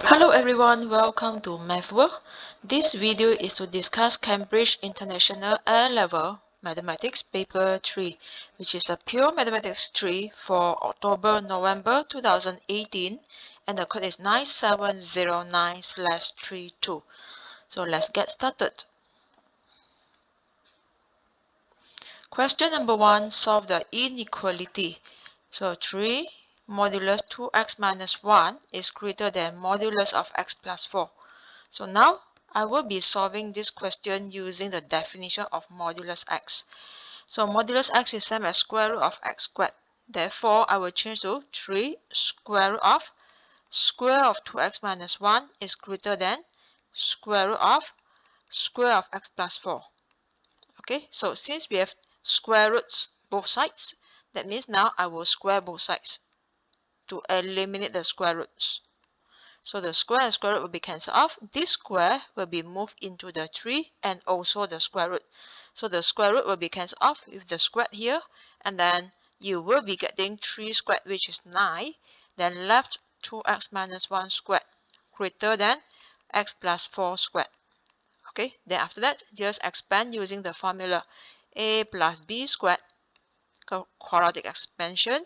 Hello everyone, welcome to mathworld. This video is to discuss Cambridge International A-Level Mathematics Paper 3, which is a pure Mathematics 3 for October-November 2018, and the code is 9709/32. So let's get started. Question number 1, solve the inequality. So 3 modulus 2x minus 1 is greater than modulus of x plus 4. So now I will be solving this question using the definition of modulus x. So modulus x is same as square root of x squared. Therefore, I will change to 3 square root of 2x minus 1 is greater than square root of x plus 4. Okay, so since we have square roots both sides, that means now I will square both sides to eliminate the square roots. So the square and square root will be cancelled off. This square will be moved into the 3 and also the square root. So the square root will be cancelled off with the squared here. And then you will be getting 3 squared, which is 9. Then left 2x minus 1 squared greater than x plus 4 squared. Okay, then after that, just expand using the formula a plus b squared, quadratic expansion.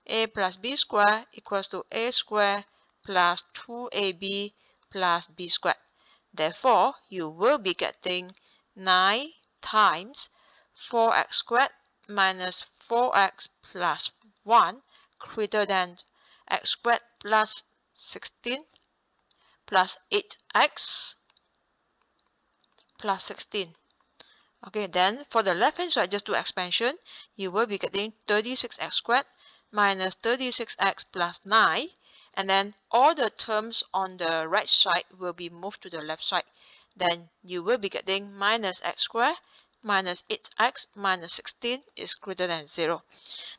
A plus b squared equals to a squared plus 2ab plus b squared. Therefore, you will be getting 9 times 4x squared minus 4x plus 1 greater than x squared plus 16 plus 8x plus 16. Okay, then for the left hand side, just do expansion. You will be getting 36x squared minus 36x plus 9. And then all the terms on the right side will be moved to the left side. Then you will be getting minus x squared minus 8x minus 16 is greater than 0.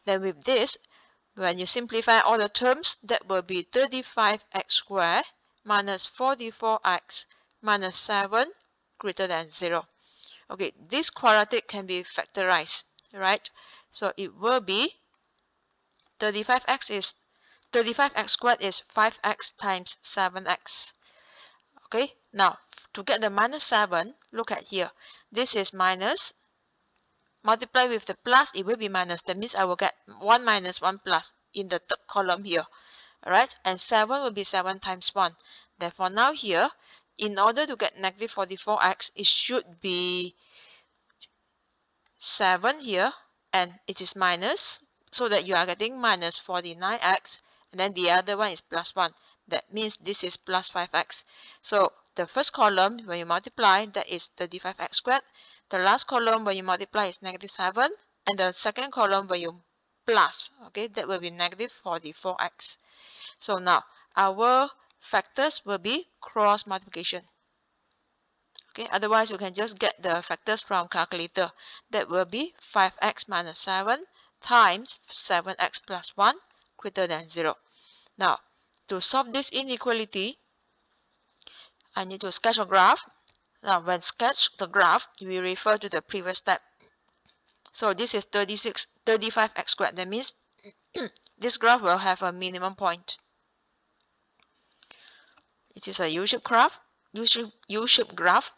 Then with this, when you simplify all the terms, that will be 35x squared minus 44x minus 7 greater than 0. Okay, this quadratic can be factorized, right? So it will be 35x squared is 5x times 7x. Okay, now to get the minus 7, look at here. This is minus. Multiply with the plus, it will be minus. That means I will get 1 minus 1 plus in the third column here. Alright, and 7 will be 7 times 1. Therefore, now here, in order to get negative 44x, it should be 7 here, and it is minus, so that you are getting minus 49x, and then the other one is plus 1. That means this is plus 5x. So the first column, when you multiply, that is 35x squared. The last column, when you multiply, is negative 7. And the second column, when you plus, okay, that will be negative 44x. So now, our factors will be cross multiplication. Okay, otherwise you can just get the factors from calculator. That will be 5x minus 7 times 7x plus 1 greater than 0. Now, to solve this inequality, I need to sketch a graph. Now, when sketch the graph, we refer to the previous step. So this is 35x squared. That means this graph will have a minimum point. It is a U-shaped graph. U-shaped graph.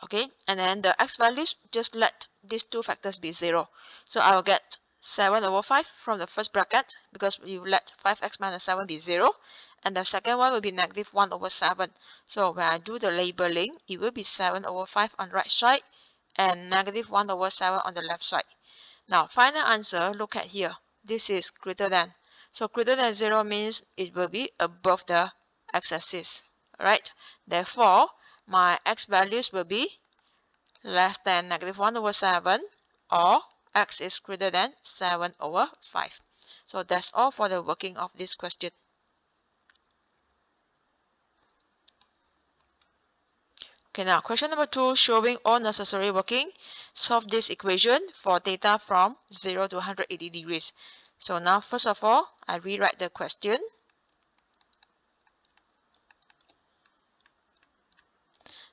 Okay, and then the x values, just let these two factors be 0. So I will get 7 over 5 from the first bracket, because you let 5x minus 7 be 0. And the second one will be negative 1 over 7. So when I do the labeling, it will be 7 over 5 on the right side and negative 1 over 7 on the left side. Now, final answer, look at here. This is greater than. So greater than 0 means it will be above the x-axis. Alright, therefore, my x values will be less than negative 1 over 7, or x is greater than 7 over 5. So that's all for the working of this question. Okay, now question number 2, showing all necessary working. Solve this equation for theta from 0 to 180 degrees. So now, first of all, I rewrite the question.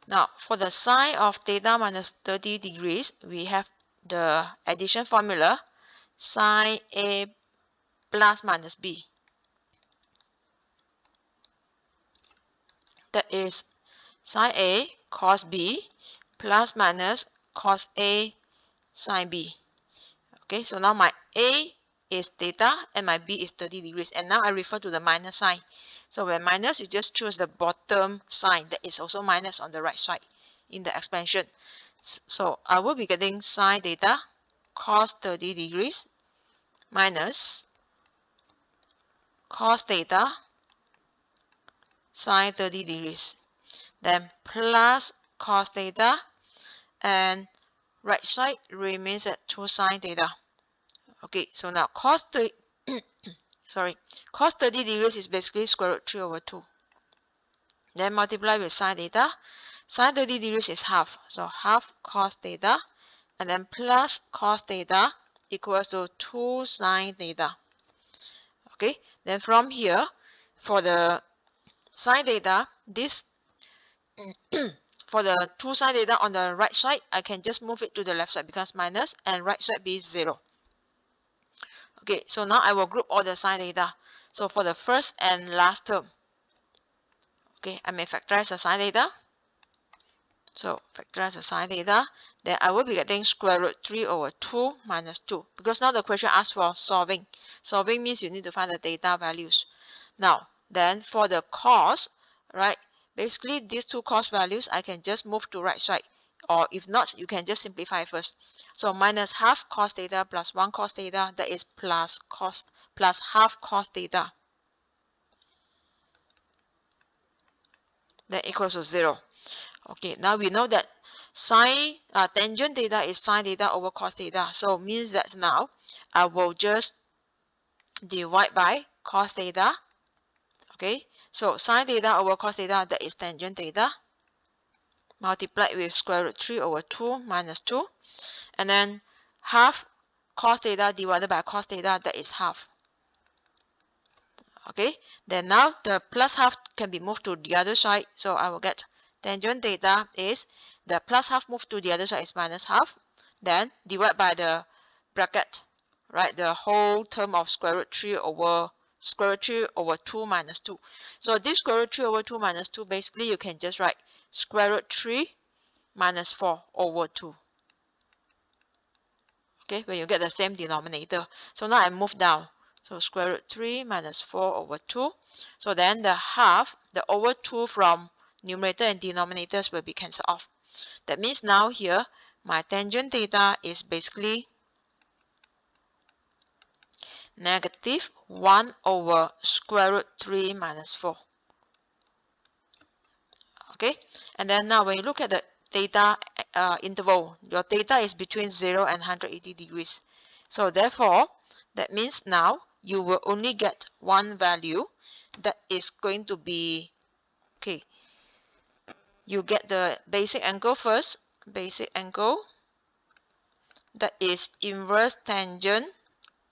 Now, for the sine of theta minus 30 degrees, we have the addition formula, sine A plus minus B. That is sine A cos B plus minus cos A sine B. Okay, so now my A is theta and my B is 30 degrees. And now I refer to the minus sign. So when minus, you just choose the bottom sign that is also minus on the right side in the expansion. So I will be getting sine theta cos 30 degrees minus cos theta sine 30 degrees. Then plus cos theta, and right side remains at 2 sine theta. Okay, so now cos 30 degrees is basically square root 3 over 2. Then multiply with sine theta. Sine 30 degrees is half, so half cos theta, and then plus cos theta equals to 2 sine theta. Okay, then from here, for the sine theta, this for the 2 sine theta on the right side, I can just move it to the left side because minus, and right side be 0. Okay, so now I will group all the sine theta. So for the first and last term, okay, I may factorize the sine theta. So factorize the sine theta. Then I will be getting square root 3 over 2 minus 2. Because now the question asks for solving. Solving means you need to find the theta values. Now, then for the cos, right, basically these two cos values, I can just move to right side. Or if not, you can just simplify first. So minus half cos theta plus 1 cos theta, that is plus half cos theta. That equals to 0. Okay, now we know that tangent theta is sine theta over cos theta. So means that now I will just divide by cos theta. Okay, so sine theta over cos theta, that is tangent theta, multiplied with square root 3 over 2 minus 2. And then half cos theta divided by cos theta, that is half. Okay, then now the plus half can be moved to the other side. So I will get tangent theta is the plus half moved to the other side is minus half. Then divide by the bracket, right? The whole term of square root 3 over 2 minus 2. So this square root 3 over 2 minus 2, basically you can just write square root 3 minus 4 over 2. Okay, when you get the same denominator. So now I move down. So square root 3 minus 4 over 2. So then the half, the over 2 from numerator and denominators will be cancelled off. That means now here, my tangent theta is basically negative 1 over square root 3 minus 4. Okay, and then now when you look at the theta interval, your theta is between 0 and 180 degrees. So therefore, that means now you will only get one value that is going to be, okay, you get the basic angle first, basic angle, that is inverse tangent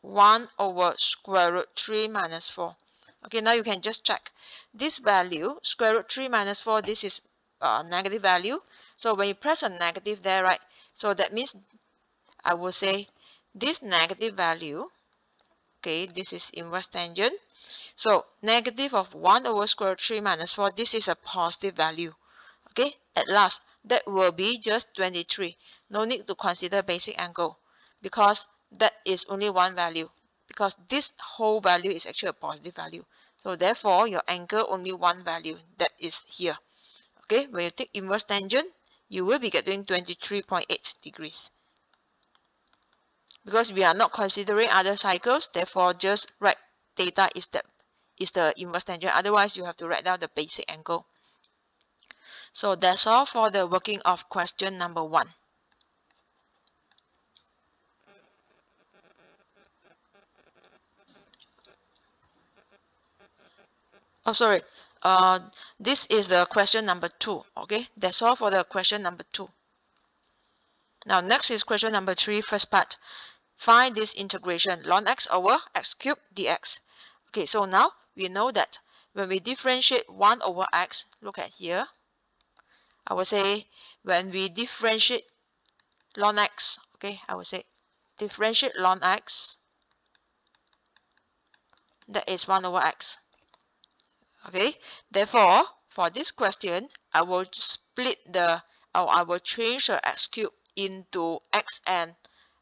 1 over square root 3 minus 4. Okay, now you can just check. This value, square root 3 minus 4, this is a negative value. So when you press a negative there, right, so that means I will say this negative value, okay, this is inverse tangent. So negative of 1 over square root 3 minus 4, this is a positive value. Okay, at last, that will be just 23. No need to consider basic angle because that is only one value. Because this whole value is actually a positive value. So therefore, your angle only one value, that is here. Okay, when you take inverse tangent, you will be getting 23.8 degrees. Because we are not considering other cycles, therefore just write theta is the inverse tangent. Otherwise, you have to write down the basic angle. So that's all for the working of question number 1. Oh, sorry. This is the question number 2. Okay, that's all for the question number 2. Now, next is question number 3, first part. Find this integration, ln x over x cubed dx. Okay, so now we know that when we differentiate 1 over x, look at here. I will say when we differentiate ln x, okay, I will say differentiate ln x, that is 1 over x. Okay, therefore, for this question, I will split or I will change the x cubed into x and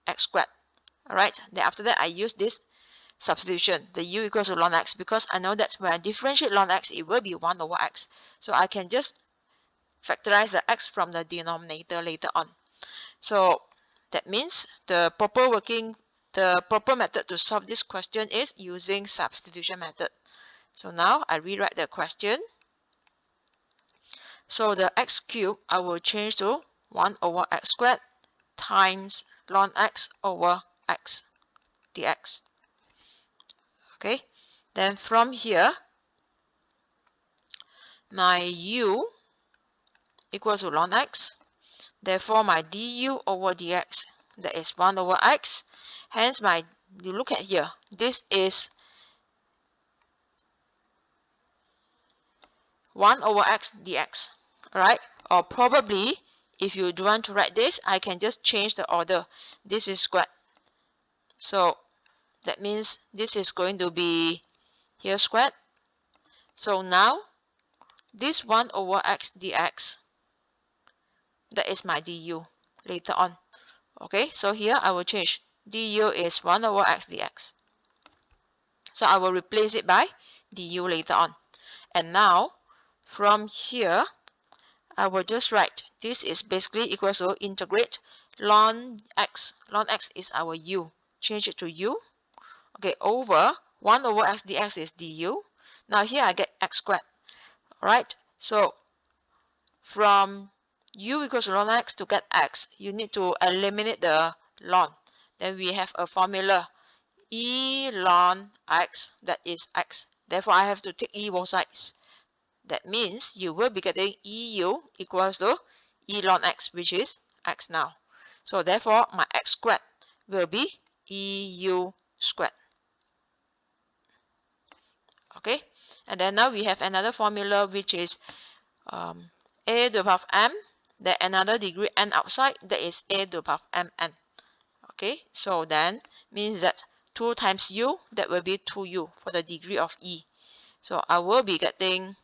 x squared. Alright, then after that I use this substitution, the u equals to ln x, because I know that when I differentiate ln x, it will be 1 over x. So I can just factorize the x from the denominator later on. So that means the proper method to solve this question is using substitution method. So now I rewrite the question. So the x cubed I will change to 1 over x squared times ln x over x dx. Okay, then from here, my u equals to ln x. Therefore, my du over dx, that is 1 over x. Hence, you look at here, this is 1 over x dx. Alright, or probably, if you don't want to write this, I can just change the order. This is squared. So, that means this is going to be here squared. So now, this 1 over x dx, that is my du later on. Okay, so here I will change. Du is 1 over x dx. So I will replace it by du later on. And now, from here, I will just write, this is basically equals to integrate ln x. Ln x is our u. Change it to u. Okay, over 1 over x dx is du. Now here I get x squared. Alright, so from u equals to ln x, to get x, you need to eliminate the ln. Then we have a formula, e ln x, that is x. Therefore, I have to take e both sides. That means you will be getting eu equals to e ln x, which is x now. So therefore, my x squared will be eu squared. Okay, and then now we have another formula, which is a to the power of m, then another degree n outside, that is a to the power of mn. Okay, so then means that 2 times u, that will be 2u for the degree of e. So I will be getting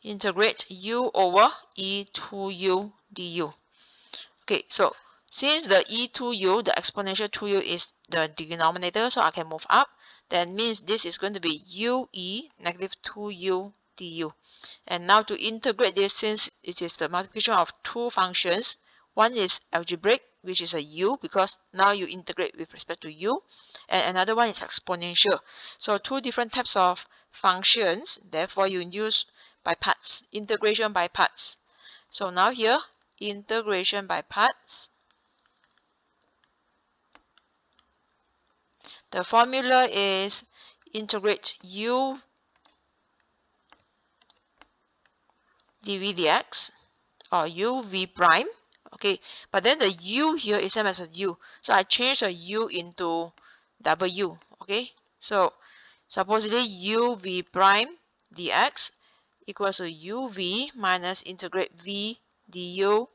integrate u over e 2u du. Okay, so since the e 2u, the exponential 2u is the denominator, so I can move up. That means this is going to be ue negative 2u du. And now to integrate this, since it is the multiplication of two functions, one is algebraic, which is a u, because now you integrate with respect to u, and another one is exponential. So two different types of functions, therefore you use by parts, integration by parts. So now here, integration by parts. The formula is integrate u dv dx, or u v prime. Okay, but then the u here is same as a u, so I change the u into w. Okay, so supposedly u v prime dx equals to uv minus integrate v du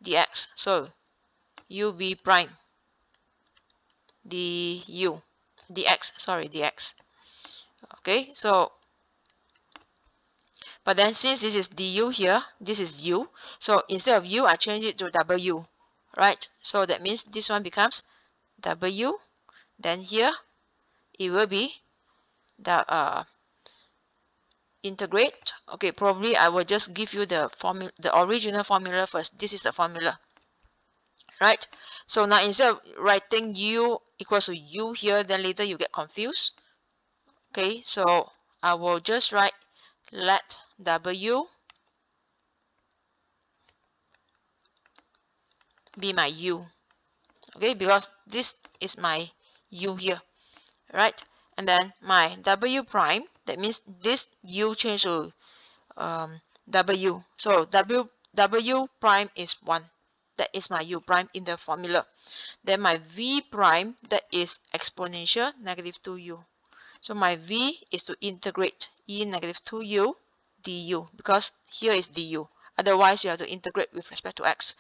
dx. So uv prime du dx, sorry, dx. Okay, so but then since this is du here, this is u, so instead of u, I change it to w, right? So that means this one becomes w. Then here it will be the integrate. Okay, probably I will just give you the formula, the original formula first. This is the formula, right? So now instead of writing u equals to u here, then later you get confused. Okay, so I will just write let w be my u. Okay, because this is my u here, right? And then my w prime, that means this u change to w. So w prime is 1. That is my u prime in the formula. Then my v prime, that is exponential negative 2u. So my v is to integrate e negative 2u du, because here is du. Otherwise, you have to integrate with respect to x.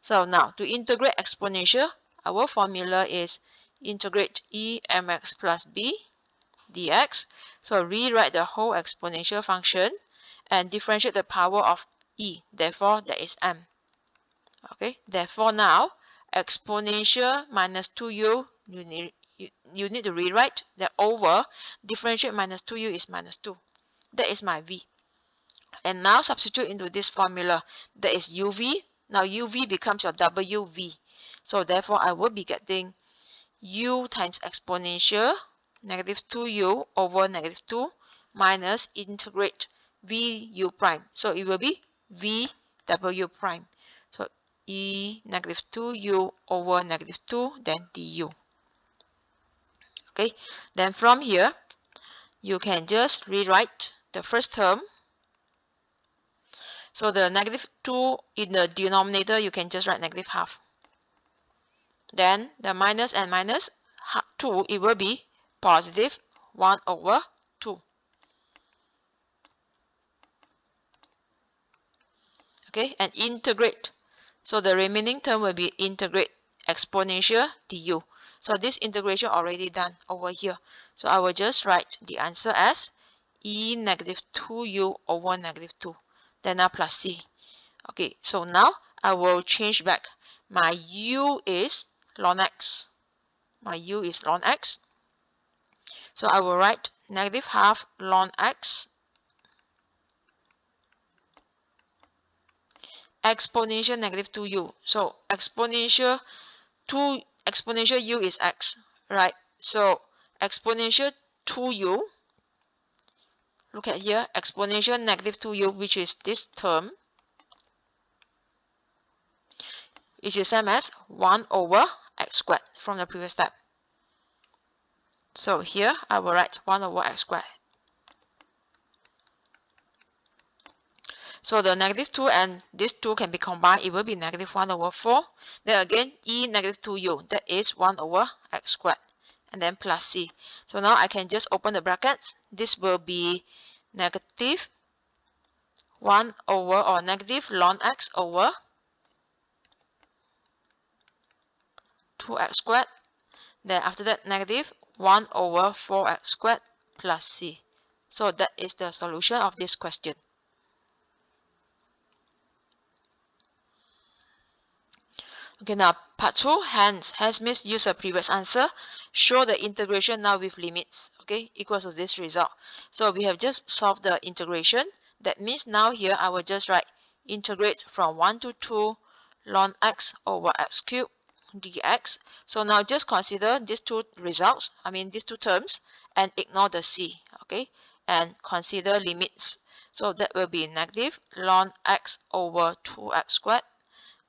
So now, to integrate exponential, our formula is integrate e mx plus b dx. So rewrite the whole exponential function and differentiate the power of e. Therefore, that is m. Okay, therefore now exponential minus 2u, you need to rewrite that over differentiate minus 2u is minus 2. That is my v. And now substitute into this formula. That is uv. Now uv becomes your wv. So therefore I will be getting u times exponential negative 2u over negative 2 minus integrate vu prime. So it will be vw prime. So e negative 2u over negative 2 then du. Okay, then from here you can just rewrite the first term. So the negative 2 in the denominator you can just write negative half. Then the minus and minus 2, it will be positive 1 over 2. Okay, and integrate. So the remaining term will be integrate exponential du. So this integration already done over here. So I will just write the answer as e negative 2u over negative 2. Then now plus c. Okay, so now I will change back. My u is ln x. My u is ln x. So I will write negative half ln x exponential negative 2u. So exponential u is x, right? So exponential 2u, look at here, exponential negative 2u, which is this term, is the same as 1 over x squared from the previous step. So here I will write 1 over x squared. So the negative 2 and this 2 can be combined. It will be negative 1 over 4. Then again, e negative 2u, that is 1 over x squared. And then plus c. So now I can just open the brackets. This will be negative 1 over or negative ln x over 2x squared. Then after that, negative 1 over 4x squared plus c. So that is the solution of this question. Okay, now part 2, hence means use a previous answer. Show the integration now with limits, okay, equals to this result. So we have just solved the integration. That means now here I will just write integrate from 1 to 2 ln x over x cubed dx. So now just consider these two results, these two terms, and ignore the c, okay, and consider limits. So that will be negative ln x over 2x squared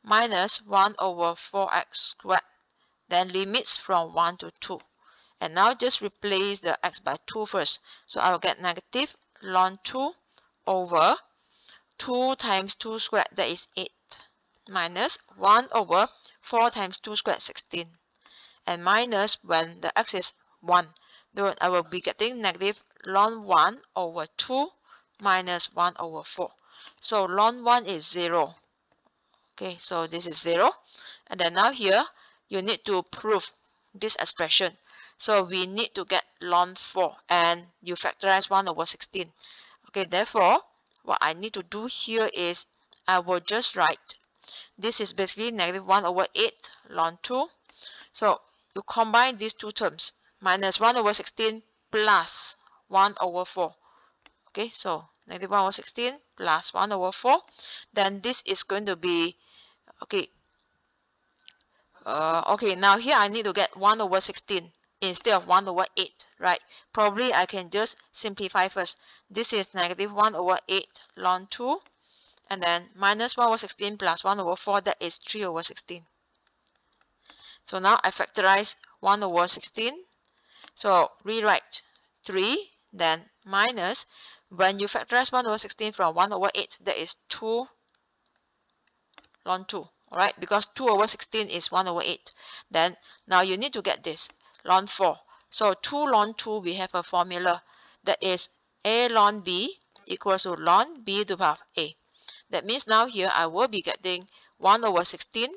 minus 1 over 4x squared, then limits from 1 to 2. And now just replace the x by 2 first. So I will get negative ln 2 over 2 times 2 squared, that is 8, minus 1 over 4 times 2 squared, 16. And minus, when the x is 1, then I will be getting negative ln 1 over 2 minus 1 over 4. So ln 1 is 0. Okay, so this is 0. And then now here, you need to prove this expression. So we need to get ln 4. And you factorize 1 over 16. Okay, therefore, what I need to do here is, I will just write, this is basically negative 1 over 8 ln 2. So you combine these two terms, minus 1 over 16 plus 1 over 4. Okay, so negative 1 over 16 plus 1 over 4. Then this is going to be, okay, now here I need to get 1 over 16 instead of 1 over 8, right? Probably I can just simplify first. This is negative 1 over 8 ln 2, and then minus 1 over 16 plus 1 over 4, that is 3 over 16. So now I factorize 1 over 16. So rewrite 3, then minus, when you factorize 1 over 16 from 1 over 8, that is 2 ln 2. Alright, because 2 over 16 is 1 over 8. Then now you need to get this ln 4. So 2 ln 2, we have a formula that is a ln b equals to ln b to the power of a. That means now here I will be getting 1 over 16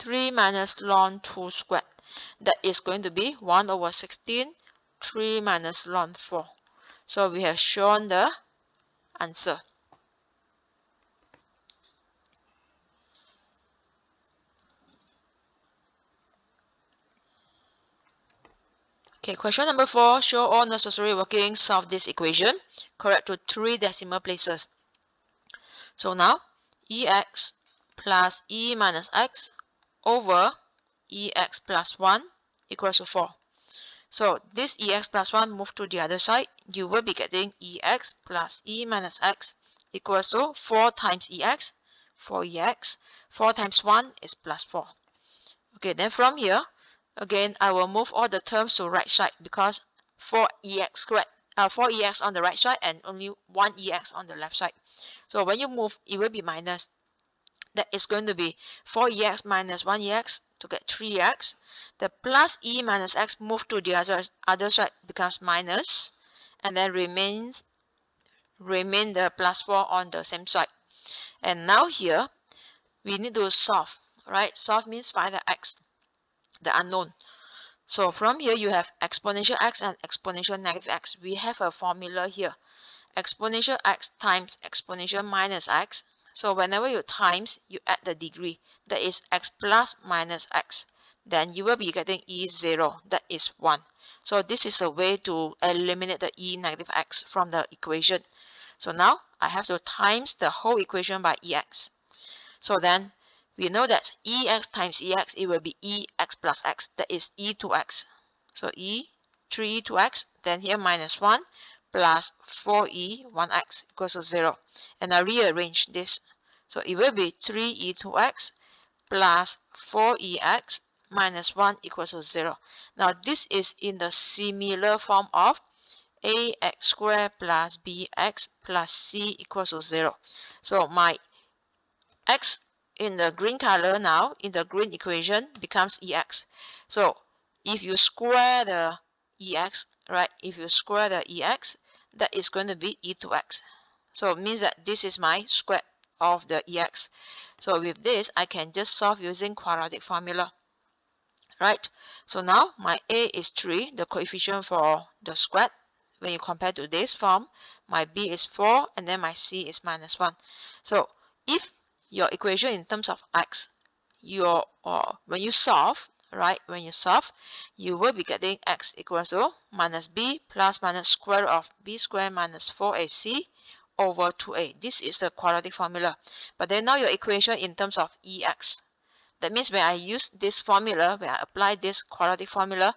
3 minus ln 2 squared. That is going to be 1 over 16, 3 minus ln 4. So we have shown the answer. Okay, question number 4. Show all necessary workings of this equation. Correct to 3 decimal places. So now, ex plus e minus x over ex plus 1 equals to 4. So this ex plus 1 move to the other side. You will be getting ex plus e minus x equals to 4 times ex, 4ex. 4 times 1 is plus 4. Okay, then from here, again, I will move all the terms to right side because 4ex squared, 4ex on the right side and only 1ex on the left side. So when you move, it will be minus. That is going to be 4ex minus 1ex to get 3x. The plus e minus x move to the other side becomes minus, and then remain the plus 4 on the same side. And now here, we need to solve, right? Solve means find the x, the unknown. So from here, you have exponential x and exponential negative x. We have a formula here. Exponential x times exponential minus x. So whenever you times, you add the degree. That is x plus minus x. Then you will be getting e0. That is 1. So this is a way to eliminate the e negative x from the equation. So now I have to times the whole equation by ex. So then we know that ex times ex, it will be ex plus x. That is e2x. So 3e2x, then here minus 1 plus 4e1x equals to 0. And I rearrange this. So it will be 3e2x plus 4ex minus 1 equals to 0. Now this is in the similar form of ax squared plus bx plus c equals to 0. So my x in the green color now, in the green equation, becomes ex. So if you square the ex, right, if you square the ex, that is going to be e2x. So it means that this is my square of the ex. So with this, I can just solve using quadratic formula. Right? So now my a is 3, the coefficient for the squared. When you compare to this form, my b is 4, and then my c is minus 1. So if your equation in terms of x, when you solve, right, when you solve, you will be getting x equals to minus b plus minus square root of b squared minus 4ac over 2a. This is the quadratic formula. But then now your equation in terms of ex. That means when I use this formula, when I apply this quadratic formula,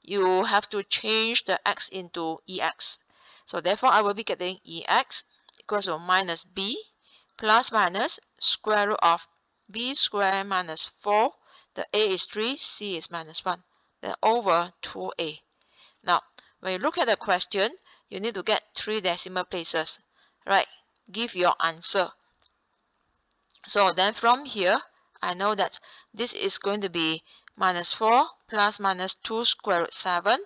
you have to change the x into ex. So therefore, I will be getting ex equals to minus b plus minus square root of b squared minus 4. The a is 3, c is minus 1. Then over 2a. Now, when you look at the question, you need to get 3 decimal places. Right? Give your answer. So then from here, I know that this is going to be minus 4 plus minus 2 square root 7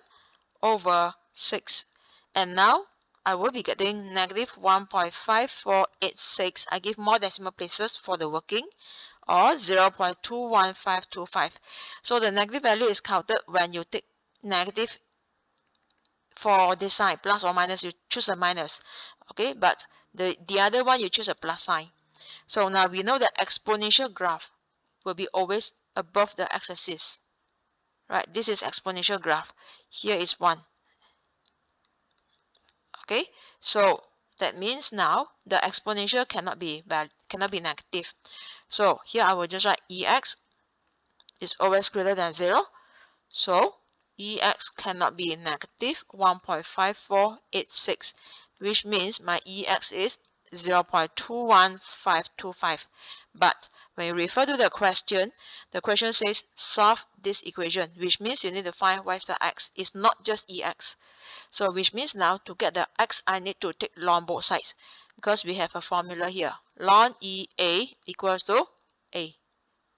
over 6. And now I will be getting negative 1.5486. I give more decimal places for the working, or 0.21525. So the negative value is counted when you take negative for this sign, plus or minus, you choose a minus. Okay, but the other one you choose a plus sign. So now we know that exponential graph will be always above the x-axis. Right? This is exponential graph. Here is 1. Okay? So that means now the exponential cannot be negative. So here I will just write ex is always greater than 0. So ex cannot be negative 1.5486, which means my ex is 0.21525. But when you refer to the question says solve this equation, which means you need to find what is the x. It's not just ex. So which means now to get the x, I need to take ln both sides, because we have a formula here. Ln EA equals to A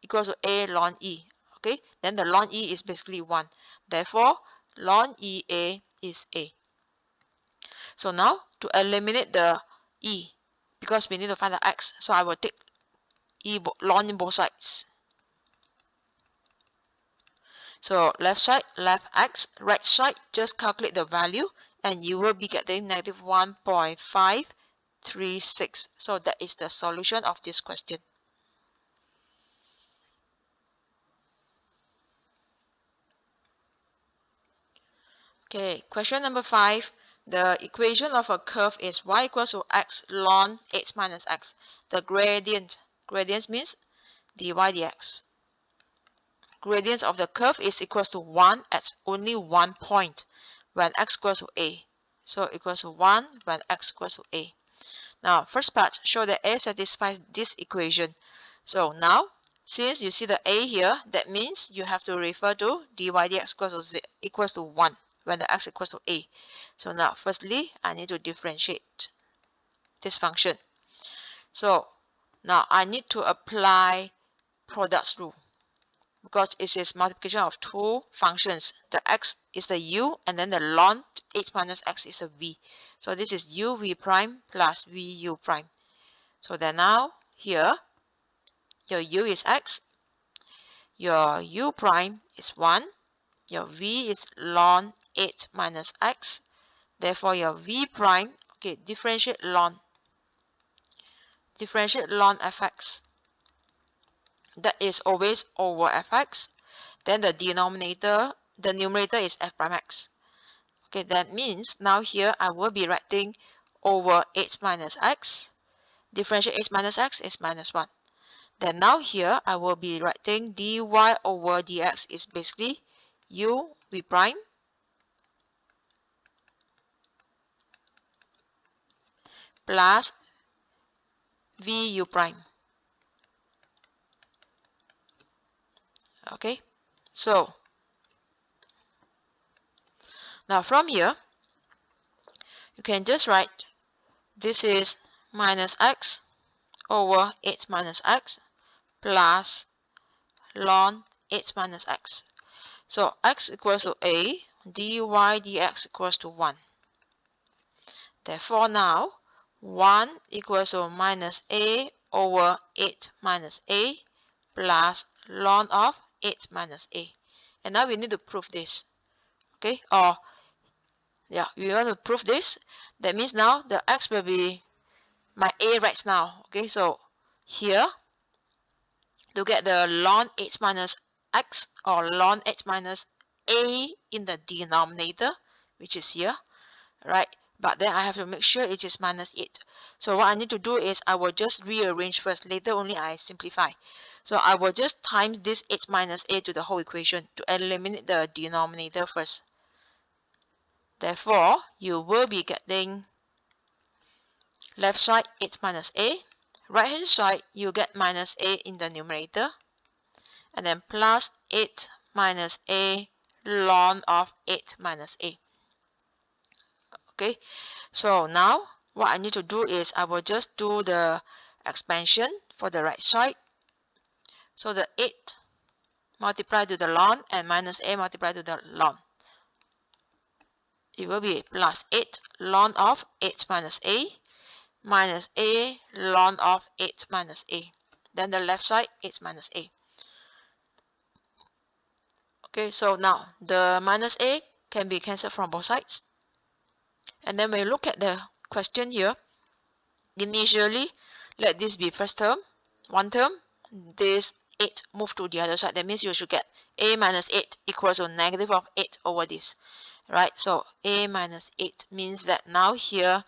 ln E. Okay, then the ln E is basically 1. Therefore, ln EA is A. So now to eliminate the E, because we need to find the x, so I will take ln in both sides. So left side, left x, right side, just calculate the value and you will be getting negative 1.536. So that is the solution of this question. Okay, question number 5. The equation of a curve is y equals to x ln h minus x. The gradient means dy dx. Gradient of the curve is equals to 1 at only one point when x equals to a. So equals to 1 when x equals to a. Now, first part, show that a satisfies this equation. So now, since you see the a here, that means you have to refer to dy dx equals to 1 when the x equals to a. So now, firstly, I need to differentiate this function. So now I need to apply products rule because it is multiplication of two functions. The x is the u and then the ln h minus x is the v. So this is u v prime plus v u prime. So then now here your u is x, your u prime is 1, your v is ln 8 minus x. Therefore your v prime, okay, differentiate ln fx. That is always over fx. Then the numerator is f prime x. Okay, that means now here I will be writing over 8 minus x. Differentiate 8 minus x is minus 1. Then now here I will be writing dy over dx is basically u v prime plus v u prime. Okay, so now from here you can just write this is minus x over 8 minus x plus ln 8 minus x. So x equals to a, dy dx equals to 1. Therefore now 1 equals to minus a over 8 minus a plus ln of 8 minus a. And now we need to prove this. Okay, or yeah, we want to prove this. That means now the x will be my a right now. Okay, so here to get the ln 8 minus x or ln 8 minus a in the denominator, which is here, right? But then I have to make sure it is minus 8. So what I need to do is I will just rearrange first. Later only I simplify. So I will just times this 8 minus a to the whole equation to eliminate the denominator first. Therefore, you will be getting left side 8 minus a. Right hand side, you get minus a in the numerator. And then plus 8 minus a ln of 8 minus a. Okay, so now what I need to do is I will just do the expansion for the right side. So the 8 multiplied to the ln and minus a multiplied to the ln. It will be plus 8 ln of 8 minus a ln of 8 minus a. Then the left side 8 minus a. Okay, so now the minus a can be cancelled from both sides. And then when you look at the question here, initially let this be first term, one term, this 8 move to the other side. That means you should get a minus 8 equals to negative of 8 over this. Right, so a minus 8 means that now here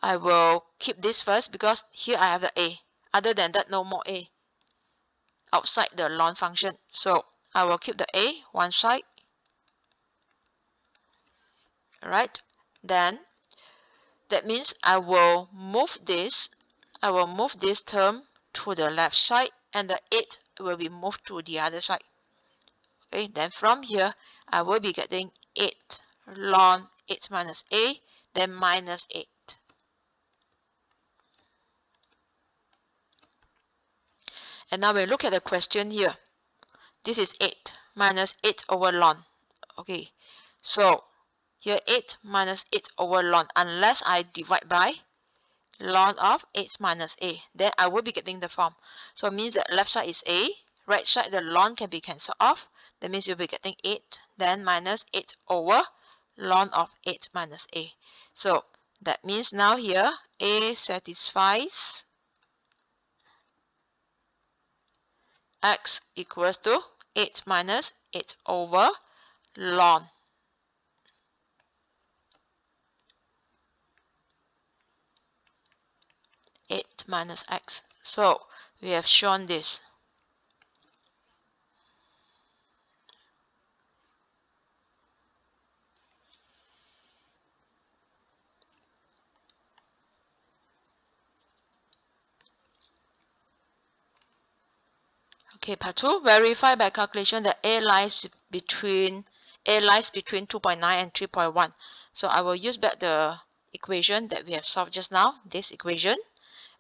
I will keep this first because here I have the a. Other than that, no more a outside the ln function. So I will keep the a one side. Alright, then that means I will move this term to the left side and the 8 will be moved to the other side. Okay, then from here I will be getting 8 ln 8 minus a, then minus 8. And now we look at the question here. This is 8 minus 8 over ln. Okay, so here 8 minus 8 over ln, unless I divide by ln of 8 minus a, then I will be getting the form. So it means that left side is a, right side the ln can be cancelled off, That means you'll be getting 8, then minus 8 over ln of 8 minus a. So that means now here a satisfies x equals to 8 minus 8 over ln 8 minus x. So we have shown this. Okay, part 2, verify by calculation that a lies between 2.9 and 3.1. So I will use back the equation that we have solved just now, this equation,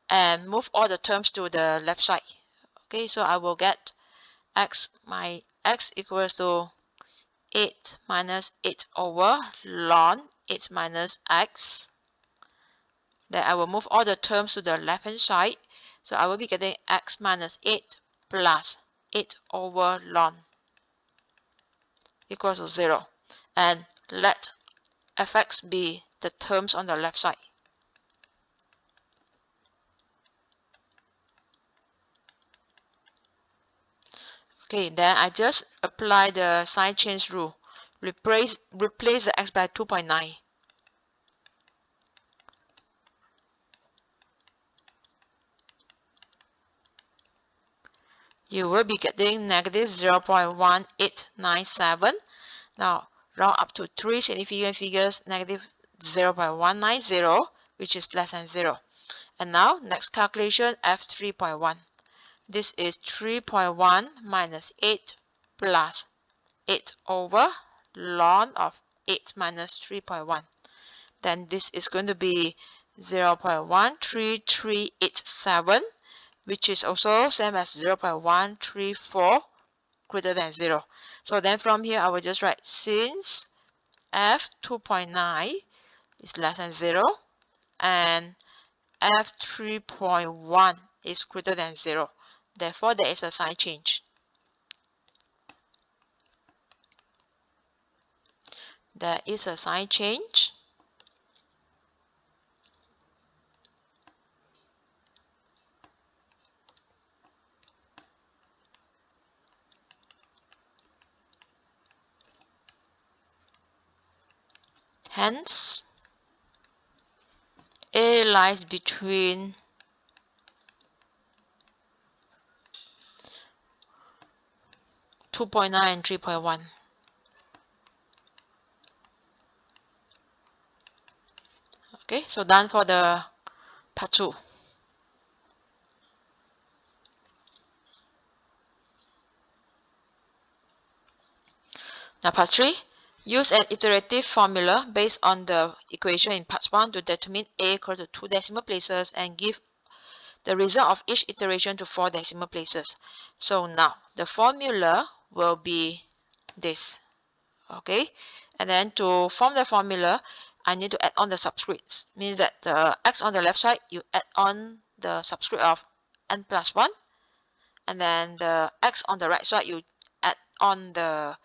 and move all the terms to the left side. Okay, so I will get x equals to 8 minus 8 over ln 8 minus x. Then I will move all the terms to the left hand side. So I will be getting x minus 8 plus 8 over ln equals to 0. And let fx be the terms on the left side. Okay, then I just apply the sign change rule. Replace the x by 2.9. You will be getting negative 0.1897. Now, round up to 3 significant figures, negative 0.190, which is less than 0. And now, next calculation, f3.1. This is 3.1 minus 8 plus 8 over ln of 8 minus 3.1. Then this is going to be 0.13387, which is also same as 0.134 greater than 0. So then from here I will just write, since f 2.9 is less than 0 and f 3.1 is greater than 0, therefore there is a sign change. There is a sign change. Hence, a lies between 2.9 and 3.1. Okay, so done for the part 2. Now part 3, use an iterative formula based on the equation in part 1 to determine a equal to 2 decimal places and give the result of each iteration to 4 decimal places. So now the formula will be this. Okay, and then to form the formula, I need to add on the subscripts. Means that the x on the left side, you add on the subscript of n plus 1, and then the x on the right side, you add on the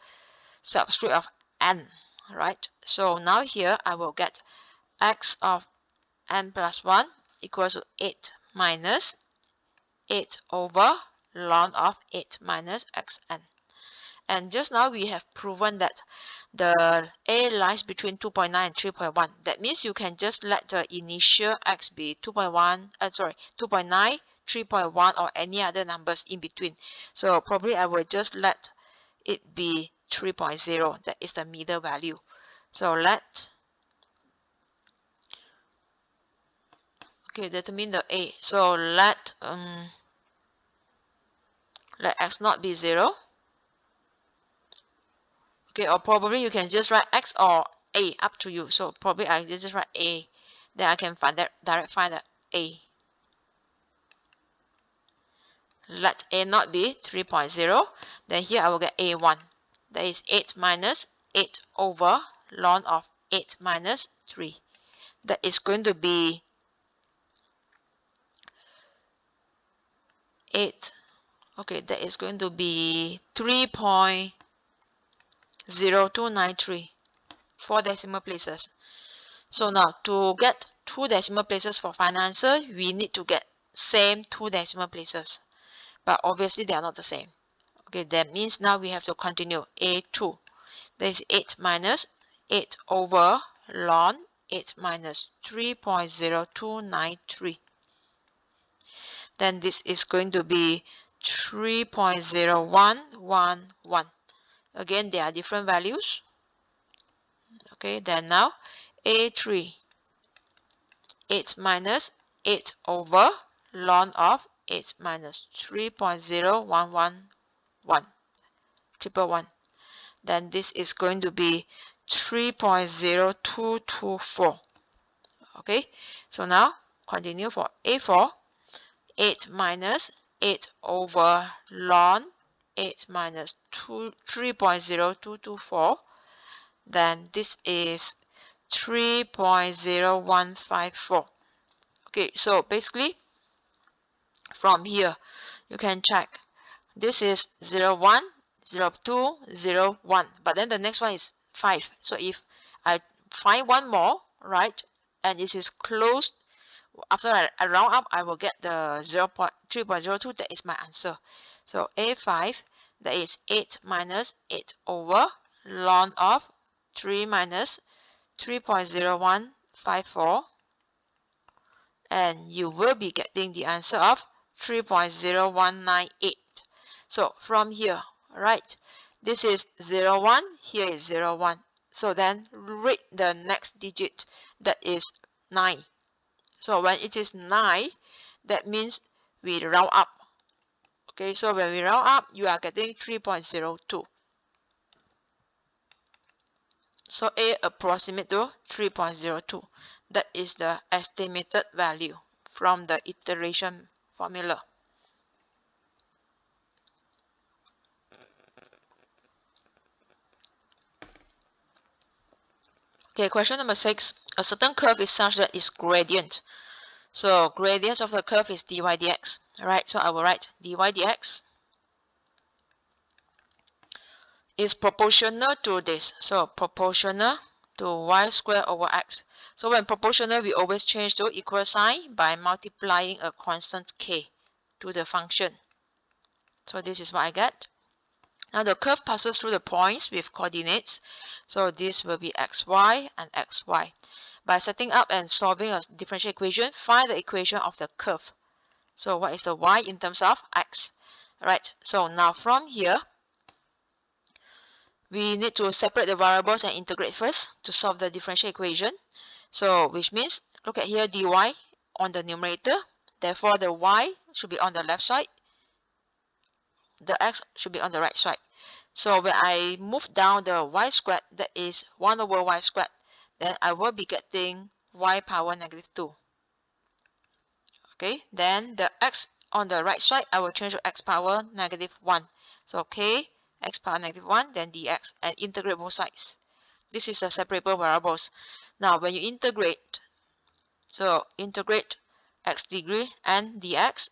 subscript of n, right? So now here I will get x of n plus 1 equals to 8 minus 8 over ln of 8 minus xn. And just now we have proven that the a lies between 2.9 and 3.1. That means you can just let the initial x be 2.9, 3.1, or any other numbers in between. So probably I will just let it be 3.0. That is the middle value. So determine the a. So let x not be 0. Okay, or probably you can just write x or a, up to you. So probably I just write a. Then I can direct find the a. Let a not be 3.0. Then here I will get a1. That is 8 minus 8 over ln of 8 minus 3. That is going to be 8. Okay, that is going to be 3.0. 0.0293, 4 decimal places. So now to get 2 decimal places for final answer, we need to get same 2 decimal places. But obviously they are not the same. Okay, that means now we have to continue. A2. That is 8 minus 8 over ln 8 minus 3.0293. Then this is going to be 3.0111. Again, they are different values. Okay, then now A3, 8 minus 8 over ln of 8 minus 3.0111. Then this is going to be 3.0224. Okay, so now continue for A4. 8 minus 8 over ln 8 minus 3.0224. Then this is 3.0154. Okay, so basically from here you can check. This is 0, 1, 0, 2, 0, 1. But then the next one is 5. So if I find one more, right, and it is close, after I round up, I will get the 3.02. That is my answer. So A5, that is 8 minus 8 over ln of 3 minus 3.0154. And you will be getting the answer of 3.0198. So from here, right, this is 0, 1, here is 0, 1. So then read the next digit, that is 9. So when it is 9, that means we round up. Okay, so when we round up, you are getting 3.02. So A approximate to 3.02. That is the estimated value from the iteration formula. Okay, question number 6. A certain curve is such that its gradient. So gradient of the curve is dy dx. Alright, so I will write dy dx is proportional to this. So proportional to y squared over x. So when proportional, we always change to equal sign by multiplying a constant k to the function. So this is what I get. Now the curve passes through the points with coordinates. So this will be xy and xy. By setting up and solving a differential equation, find the equation of the curve. So what is the y in terms of x? Alright, so now from here, we need to separate the variables and integrate first to solve the differential equation. So which means, look at here, dy on the numerator. Therefore, the y should be on the left side. The x should be on the right side. So when I move down the y squared, that is 1 over y squared, then I will be getting y power negative 2. Okay, then the x on the right side, I will change to x power negative 1. So k, x power negative 1, then dx, and integrate both sides. This is the separable variables. Now when you integrate, so integrate x degree and dx,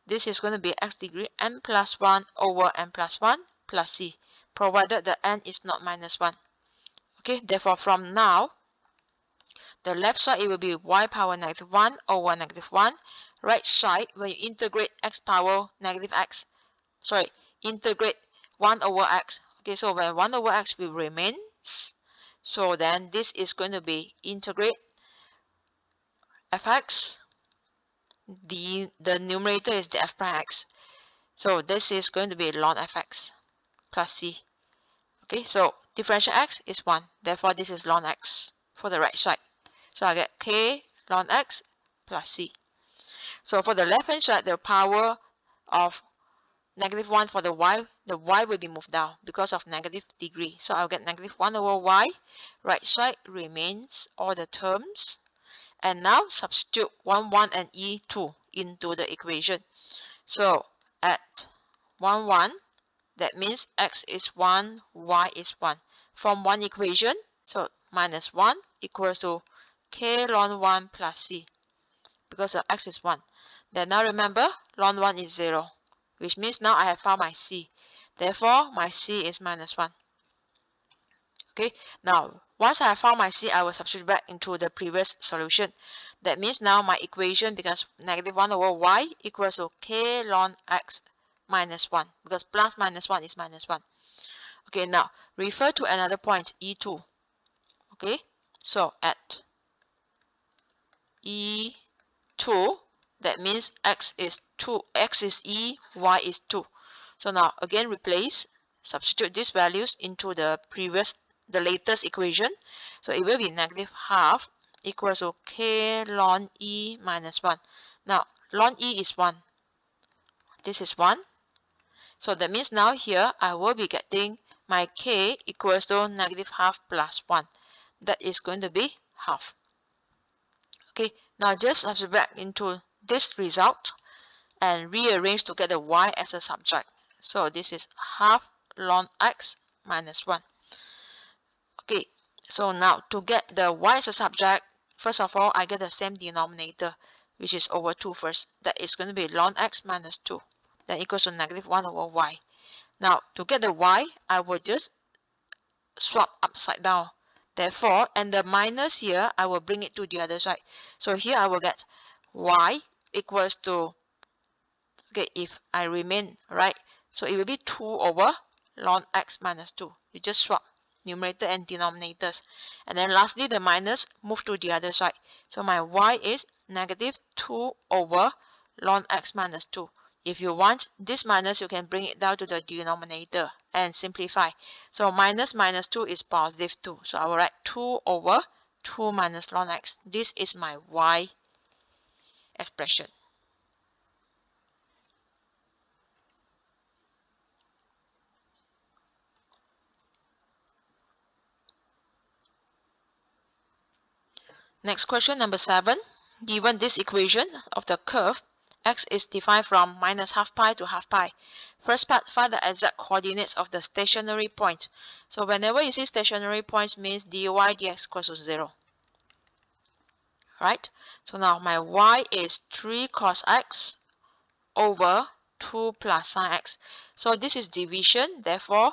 this is going to be x degree n plus 1 over n plus 1 plus c, provided the n is not minus 1. Okay, therefore from now, the left side it will be y power negative 1 over negative 1. Right side, when you integrate x power negative x, integrate 1 over x. Okay, so when 1 over x will remain, so then this is going to be integrate fx. The numerator is the f prime x. So this is going to be ln fx plus c. Okay, so differential x is 1. Therefore, this is ln x for the right side. So I get k ln x plus c. So for the left hand side, the power of negative 1 for the y will be moved down because of negative degree. So I'll get negative 1 over y. Right side remains all the terms. And now substitute 1, 1 and e2 into the equation. So at 1, 1, that means x is 1, y is 1. From one equation, so minus 1 equals to k ln 1 plus c, because the x is 1. Then now remember, ln 1 is 0, which means now I have found my c. Therefore, my c is minus 1. Okay, now once I found my C, I will substitute back into the previous solution. That means now my equation becomes negative 1 over y equals to k ln x minus 1, because plus minus 1 is minus 1. Okay, now refer to another point, E2. Okay, so at E2, that means x is E, y is 2. So now again replace, substitute these values into the latest equation. So it will be negative half equals to k ln e minus 1. Now ln e is 1. This is 1. So that means now here I will be getting my k equals to negative half plus 1. That is going to be half. Okay, now just substitute back into this result and rearrange to get the y as a subject. So this is half ln x minus 1. Okay, so now to get the y as a subject, first of all, I get the same denominator, which is over 2 first. That is going to be ln x minus 2. That equals to negative 1 over y. Now, to get the y, I will just swap upside down. Therefore, and the minus here, I will bring it to the other side. So here I will get y equals to, okay, if I remain, right, so it will be 2 over ln x minus 2. You just swap numerator and denominators. And then lastly, the minus move to the other side. So my y is negative 2 over ln x minus 2. If you want this minus, you can bring it down to the denominator and simplify. So minus minus 2 is positive 2. So I will write 2 over 2 minus ln x. This is my y expression. Next question, number 7. Given this equation of the curve, x is defined from minus half pi to half pi. First part, find the exact coordinates of the stationary point. So whenever you see stationary points, means dy dx equals to 0. Right? So now my y is 3 cos x over 2 plus sine x. So this is division. Therefore,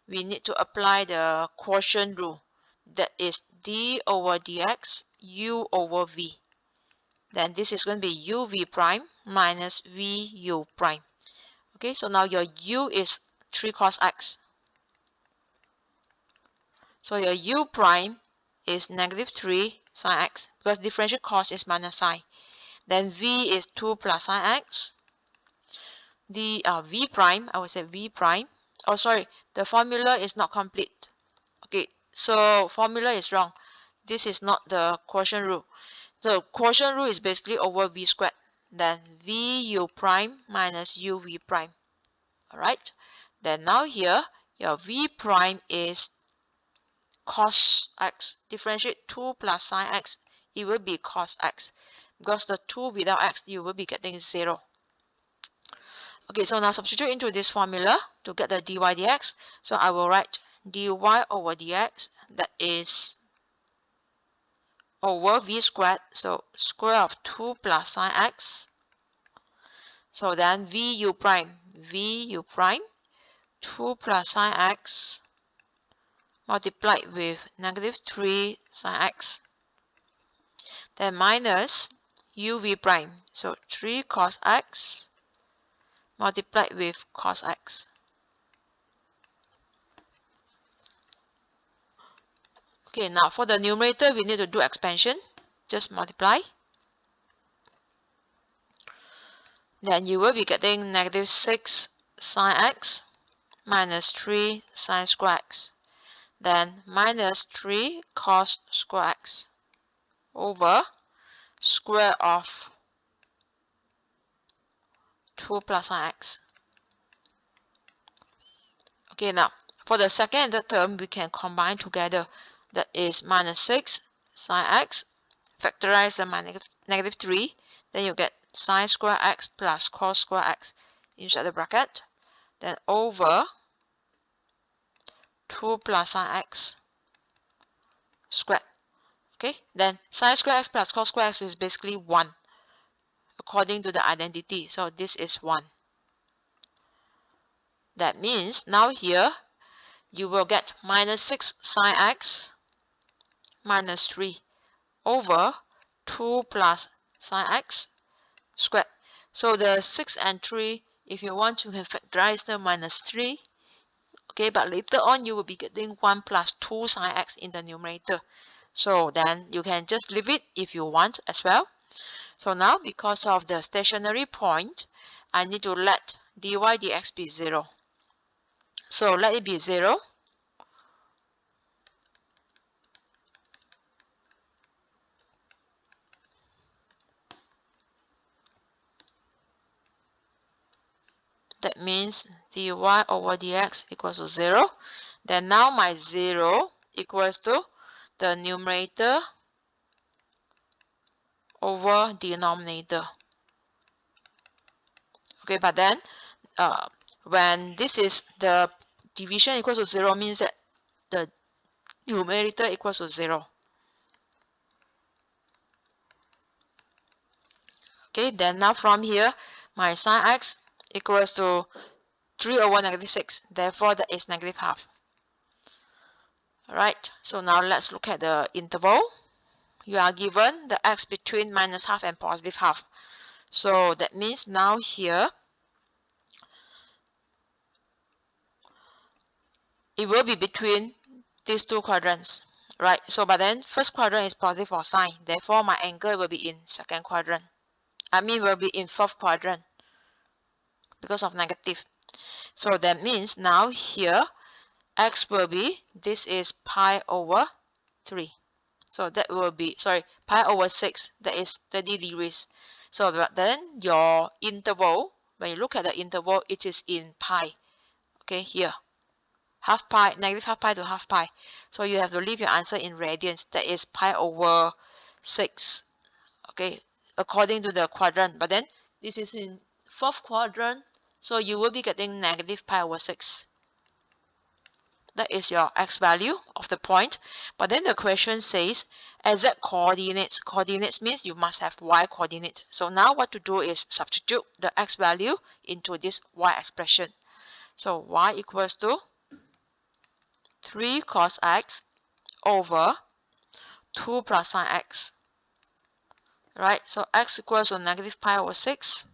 we need to apply the quotient rule. That is d over dx, u over v. Then this is going to be uv prime minus vu prime. Okay, so now your u is 3 cos x. So your u prime is negative 3 sine x, because differential cos is minus sine. Then v is 2 plus sine x. The v prime, I would say v prime. Oh, sorry, the formula is not complete. Okay, so formula is wrong. This is not the quotient rule. So quotient rule is basically over v squared. Then vu prime minus uv prime. Alright. Then now here, your v prime is cos x. Differentiate 2 plus sine x. It will be cos x. Because the 2 without x, you will be getting 0. Okay, so now substitute into this formula to get the dy dx. So I will write dy over dx, that is over v squared, so square of 2 plus sine x. So then vu prime, 2 plus sine x multiplied with negative 3 sine x. Then minus uv prime, so 3 cos x multiplied with cos x. Okay, now for the numerator, we need to do expansion. Just multiply. Then you will be getting negative 6 sine x minus 3 sine square x. Then minus 3 cos square x over square of 2 plus sine x. Okay, now for the second and third term, we can combine together. That is minus 6 sine x, factorize the negative 3, then you get sine square x plus cos square x inside the bracket, then over 2 plus sine x squared. Okay, then sine square x plus cos square x is basically 1 according to the identity. So this is 1. That means now here you will get minus 6 sine x minus 3 over 2 plus sine x squared. So the 6 and 3, if you want to factorize them, minus 3. Okay, but later on you will be getting 1 plus 2 sine x in the numerator. So then you can just leave it if you want as well. So now, because of the stationary point, I need to let dy dx be 0. So let it be 0. That means dy over dx equals to 0. Then now my 0 equals to the numerator over denominator. Okay, but then when this is the division equals to 0, means that the numerator equals to 0. Okay, then now from here, my sine x equals to 3 over negative 6. Therefore, that is negative half. Alright, so now let's look at the interval. You are given the x between minus half and positive half. So that means now here, it will be between these two quadrants. Right, so but then first quadrant is positive for sine. Therefore, my angle will be in second quadrant. Will be in fourth quadrant because of negative. So that means now here, x will be, this is pi over 3. So that will be, sorry, pi over 6, that is 30 degrees. So then your interval, when you look at the interval, it is in pi. Okay, here. Half pi, negative half pi to half pi. So you have to leave your answer in radians. That is pi over 6. Okay, according to the quadrant. But then this is in fourth quadrant. So you will be getting negative pi over 6. That is your x value of the point. But then the question says exact coordinates. Coordinates means you must have y coordinates. So now what to do is substitute the x value into this y expression. So y equals to 3 cos x over 2 plus sine x. Right, so x equals to negative pi over 6.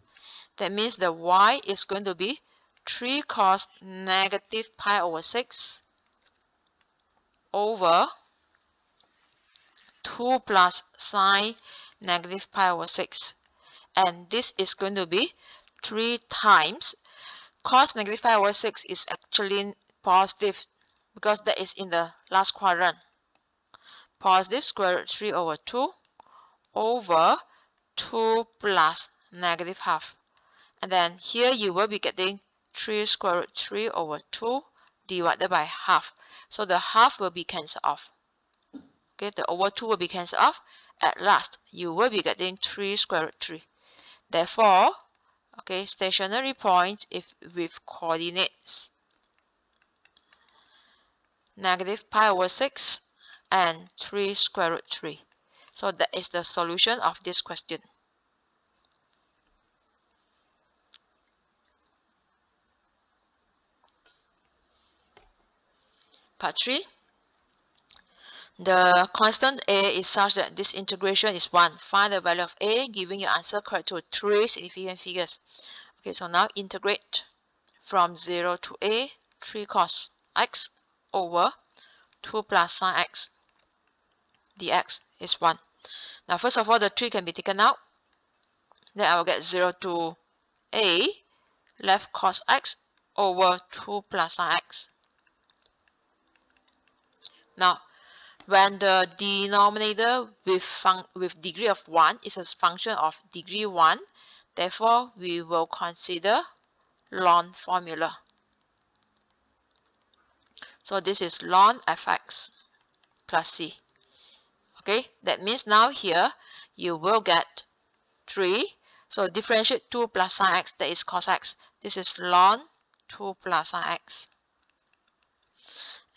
That means the y is going to be 3 cos negative pi over 6 over 2 plus sine negative pi over 6. And this is going to be 3 times cos negative pi over 6 is actually positive because that is in the last quadrant. Positive square root 3 over 2 over 2 plus negative half. And then here you will be getting 3 square root 3 over 2 divided by half. So the half will be cancelled off. Okay, the over 2 will be cancelled off. At last, you will be getting 3 square root 3. Therefore, okay, stationary point if with coordinates negative pi over 6 and 3 square root 3. So that is the solution of this question. Part 3. The constant a is such that this integration is 1. Find the value of a, giving your answer correct to 3 significant figures. Okay, so now integrate from 0 to a, 3 cos x over 2 plus sine x dx is 1. Now first of all, the 3 can be taken out. Then I will get 0 to a, left cos x over 2 plus sine x. Now, when the denominator with degree of 1 is a function of degree 1, therefore we will consider ln formula. So this is ln fx plus c. Okay, that means now here you will get 3. So differentiate 2 plus sine x, that is cos x. This is ln 2 plus sine x.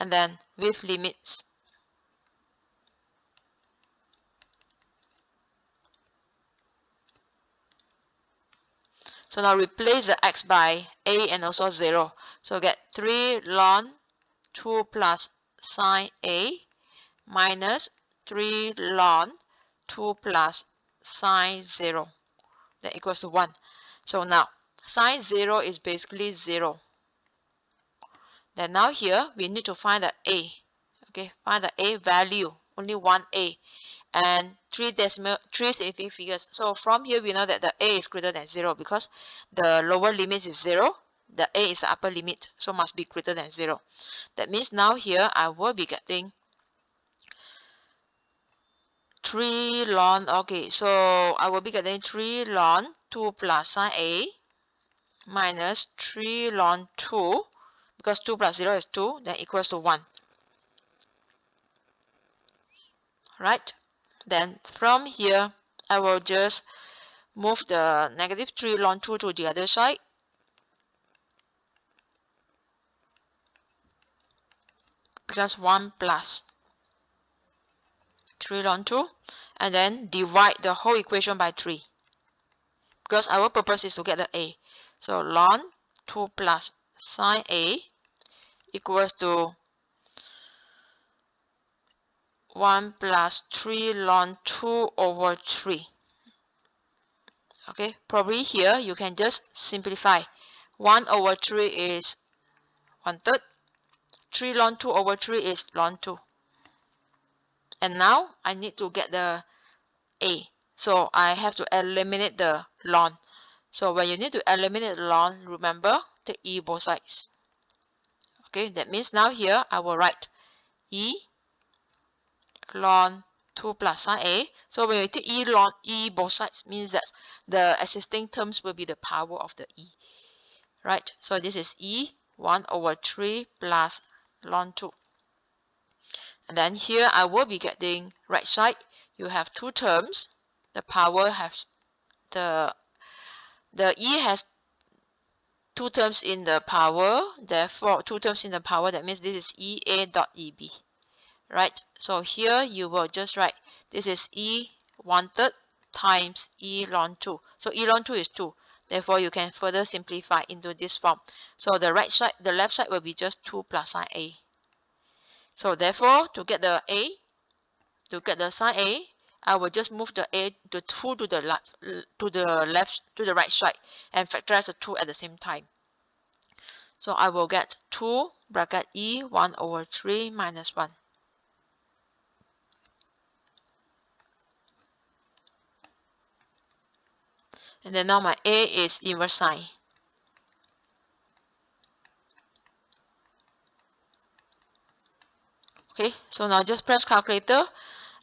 And then with limits. So now replace the x by a and also 0. So get 3 ln 2 plus sine A minus 3 ln 2 plus sine 0, that equals to 1. So now sine 0 is basically 0. Then now here we need to find the A. Okay, find the A value, only one A, and three significant figures. So from here we know that the A is greater than 0 because the lower limit is 0, the A is the upper limit, so must be greater than 0. That means now here I will be getting 3 ln, okay, so I will be getting 3 ln 2 plus sine A minus 3 ln 2, because 2 plus 0 is 2, then equals to 1. Right? Then from here, I will just move the negative 3 ln 2 to the other side. Because 1 plus 3 ln 2. And then divide the whole equation by 3. Because our purpose is to get the A. So ln 2 plus sine A equals to 1 plus 3 ln 2 over 3. Okay, probably here you can just simplify. 1 over 3 is 1/3. 3 ln 2 over 3 is ln 2. And now I need to get the A. So I have to eliminate the ln. So when you need to eliminate the ln, remember, take E both sides. Okay, that means now here I will write E ln 2 plus sine A. So when you take E ln E both sides, means that the existing terms will be the power of the E. Right? So this is E 1 over 3 plus ln 2. And then here I will be getting right side. You have two terms. The power has the E has two terms in the power. Therefore, two terms in the power. That means this is EA dot EB. Right? So here you will just write this is E 1/3 times E ln 2. So E ln 2 is 2. Therefore, you can further simplify into this form. So the left side will be just 2 plus sine A. So therefore, to get the sine A, I will just move the 2 to the right side and factorize the 2 at the same time. So I will get 2 bracket E 1 over 3 minus 1. And then now my A is inverse sine. Okay, so now just press calculator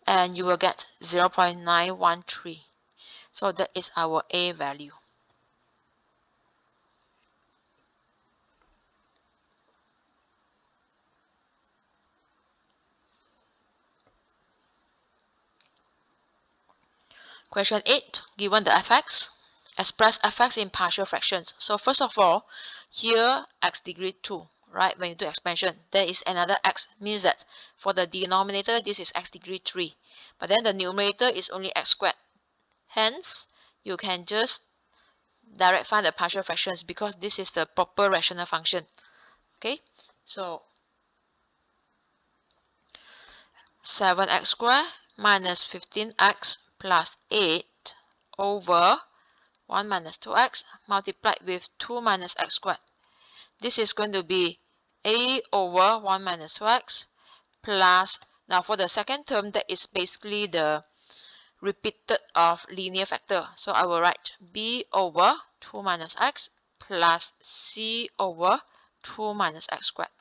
and you will get 0.913. So that is our A value. Question 8, given the fx, express fx in partial fractions. So first of all, here x degree 2, right? When you do expansion, there is another x, means that for the denominator, this is x degree 3. But then the numerator is only x squared. Hence, you can just direct find the partial fractions because this is the proper rational function. Okay, so 7x squared minus 15x plus 8 over 1 minus 2x multiplied with 2 minus x squared. This is going to be A over 1 minus 2x plus, now for the second term, that is basically the repeated of linear factor. So I will write B over 2 minus x plus C over 2 minus x squared.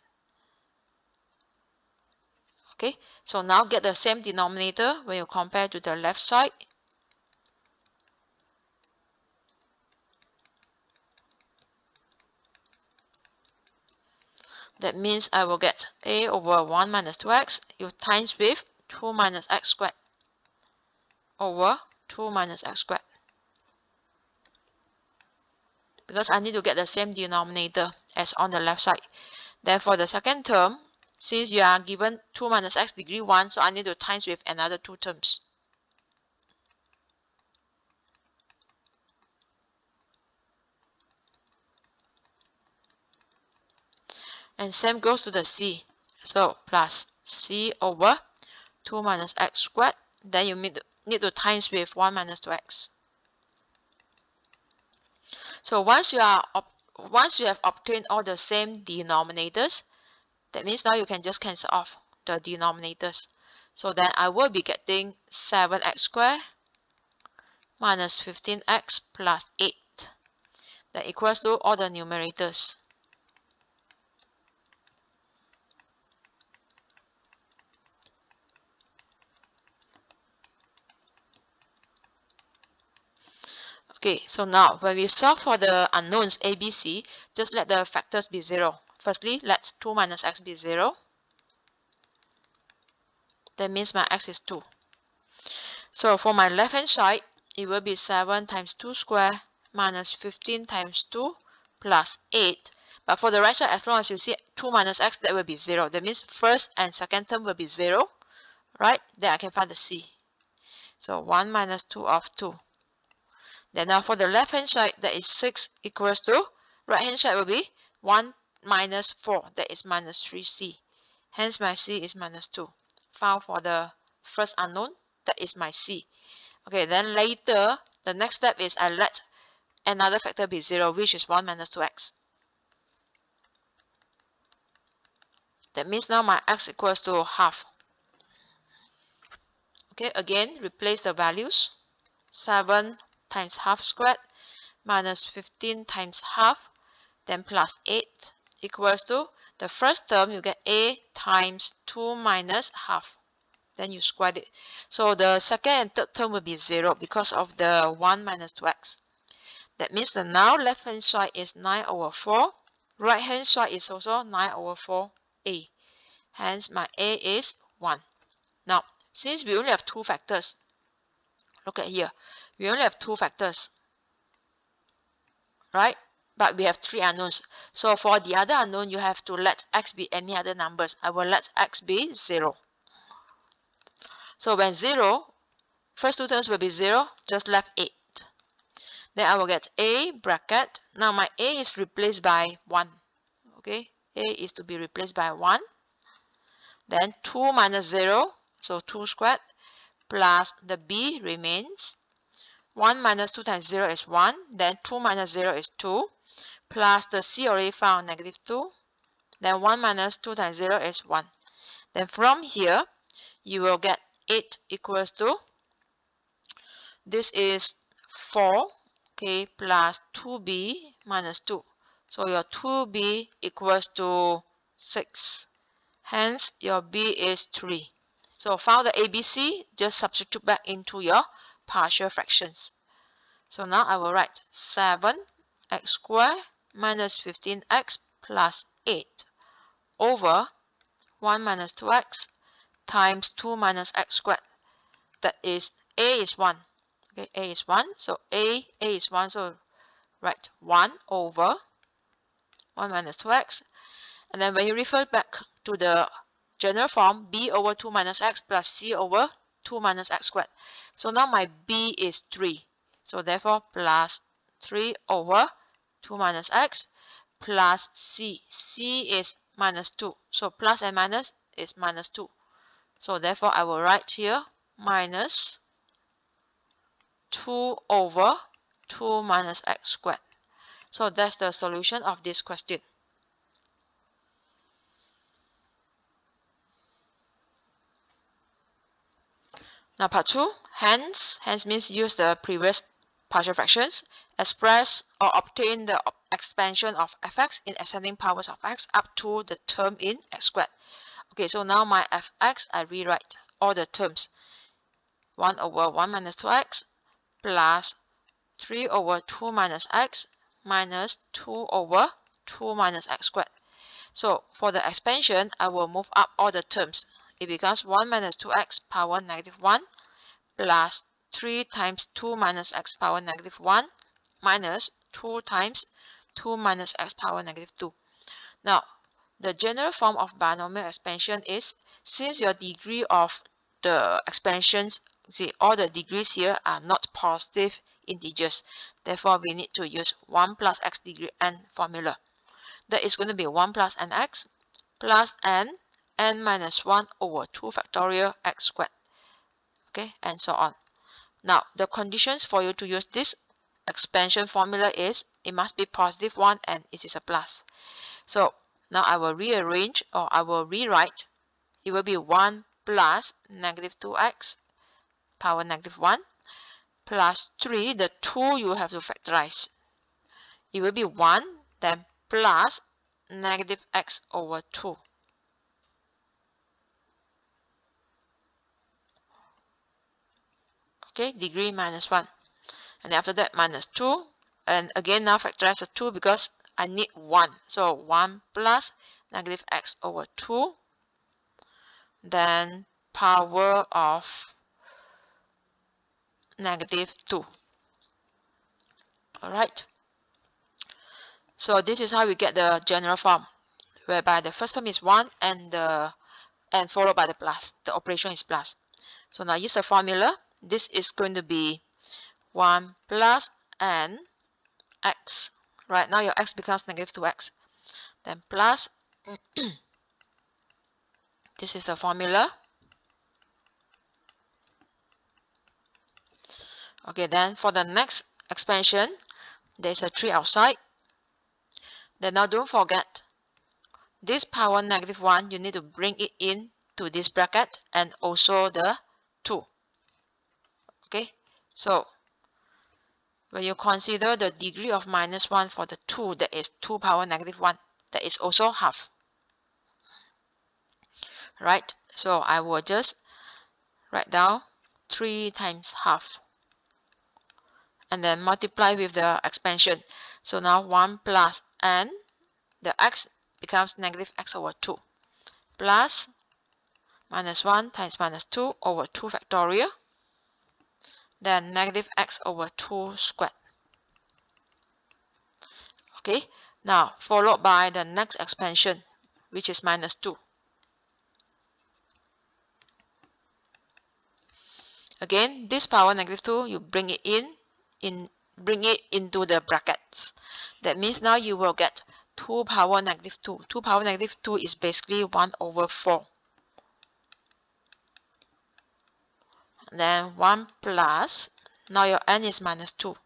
Okay, so now get the same denominator when you compare to the left side. That means I will get A over 1 minus 2x, you times with 2 minus x squared over 2 minus x squared. Because I need to get the same denominator as on the left side. Therefore, the second term, since you are given 2 minus x degree 1, so I need to times with another two terms. And same goes to the C. So plus c over 2 minus x squared. Then you need to times with 1 minus 2x. So once you have obtained all the same denominators, that means now you can just cancel off the denominators. So then I will be getting 7x squared minus 15x plus 8. That equals to all the numerators. Okay, so now when we solve for the unknowns a, b, c, just let the factors be 0. Firstly, let 2 minus x be 0. That means my x is 2. So for my left hand side, it will be 7 times 2 square minus 15 times 2 plus 8. But for the right side, as long as you see 2 minus x, that will be 0. That means first and second term will be 0, right? Then I can find the c. So 1 minus 2 of 2. Then now for the left hand side, that is 6 equals to, right hand side will be 1 minus 4, that is minus 3c. Hence my c is minus 2. Found for the first unknown, that is my c. Okay, then later, the next step is I let another factor be 0, which is 1 minus 2x. That means now my x equals to half. Okay, again, replace the values. 7 times half squared minus 15 times half, then plus 8 equals to, the first term you get a times 2 minus half. Then you square it. So the second and third term will be 0 because of the 1 minus 2x. That means the now left hand side is 9 over 4. Right hand side is also 9 over 4a. Hence my a is 1. Now, since we only have 2 factors, look at here. We only have 2 factors, right? But we have 3 unknowns. So for the other unknown, you have to let x be any other numbers. I will let x be 0. So when 0, first 2 terms will be 0, just left 8. Then I will get a bracket. Now my a is replaced by 1. Okay, a is to be replaced by 1. Then 2 minus 0, so 2 squared, plus the b remains. 1 minus 2 times 0 is 1. Then 2 minus 0 is 2. Plus the c already found, negative 2. Then 1 minus 2 times 0 is 1. Then from here, you will get 8 equals to, this is 4, okay, plus 2b minus 2. So your 2b equals to 6. Hence, your b is 3. So found the ABC, just substitute back into your partial fractions. So now I will write 7x squared minus 15x plus 8 over 1 minus 2x times 2 minus x squared. That is, a is 1. Okay, a is 1. So a is 1. So write 1 over 1 minus 2x. And then when you refer back to the general form, b over 2 minus x plus c over 2 minus x squared. So now my b is 3. So therefore plus 3 over 2 minus x plus c. c is minus 2. So plus and minus is minus 2. So therefore I will write here minus 2 over 2 minus x squared. So that's the solution of this question. Now part 2, hence means use the previous partial fractions, express or obtain the expansion of fx in ascending powers of x up to the term in x squared. Okay, so now my fx, I rewrite all the terms. 1 over 1 minus 2x plus 3 over 2 minus x minus 2 over 2 minus x squared. So for the expansion, I will move up all the terms. It becomes 1 minus 2x power negative 1 plus 3 times 2 minus x power negative 1 minus 2 times 2 minus x power negative 2. Now, the general form of binomial expansion is, since your degree of the expansions, see all the degrees here are not positive integers. Therefore, we need to use 1 plus x degree n formula. That is going to be 1 plus nx plus n n minus 1 over 2 factorial x squared. Okay, and so on. Now, the conditions for you to use this expansion formula is it must be positive 1 and it is a plus. So now I will rearrange, or I will rewrite. It will be 1 plus negative 2x power negative 1 plus 3. The 2 you have to factorize. It will be 1 then plus negative x over 2. Okay, degree minus 1. And after that minus 2. And again now factorize the 2 because I need 1. So 1 plus negative x over 2. Then power of negative 2. Alright. So this is how we get the general form, whereby the first term is 1 and followed by the plus. The operation is plus. So now use the formula. This is going to be 1 plus n x. Right now your x becomes negative 2x. Then plus, this is the formula. Okay, then for the next expansion, there's a 3 outside. Then now don't forget, this power negative 1, you need to bring it in to this bracket and also the 2. Okay, so when you consider the degree of minus 1 for the 2, that is 2 power negative 1, that is also half. Right, so I will just write down 3 times half and then multiply with the expansion. So now 1 plus n, the x becomes negative x over 2 plus minus 1 times minus 2 over 2 factorial, then negative x over 2 squared. Okay, now followed by the next expansion, which is minus 2. Again, this power negative 2, you bring it bring it into the brackets. That means now you will get 2 power negative 2. 2 power negative 2 is basically 1 over 4. Then 1 plus, now your n is minus 2,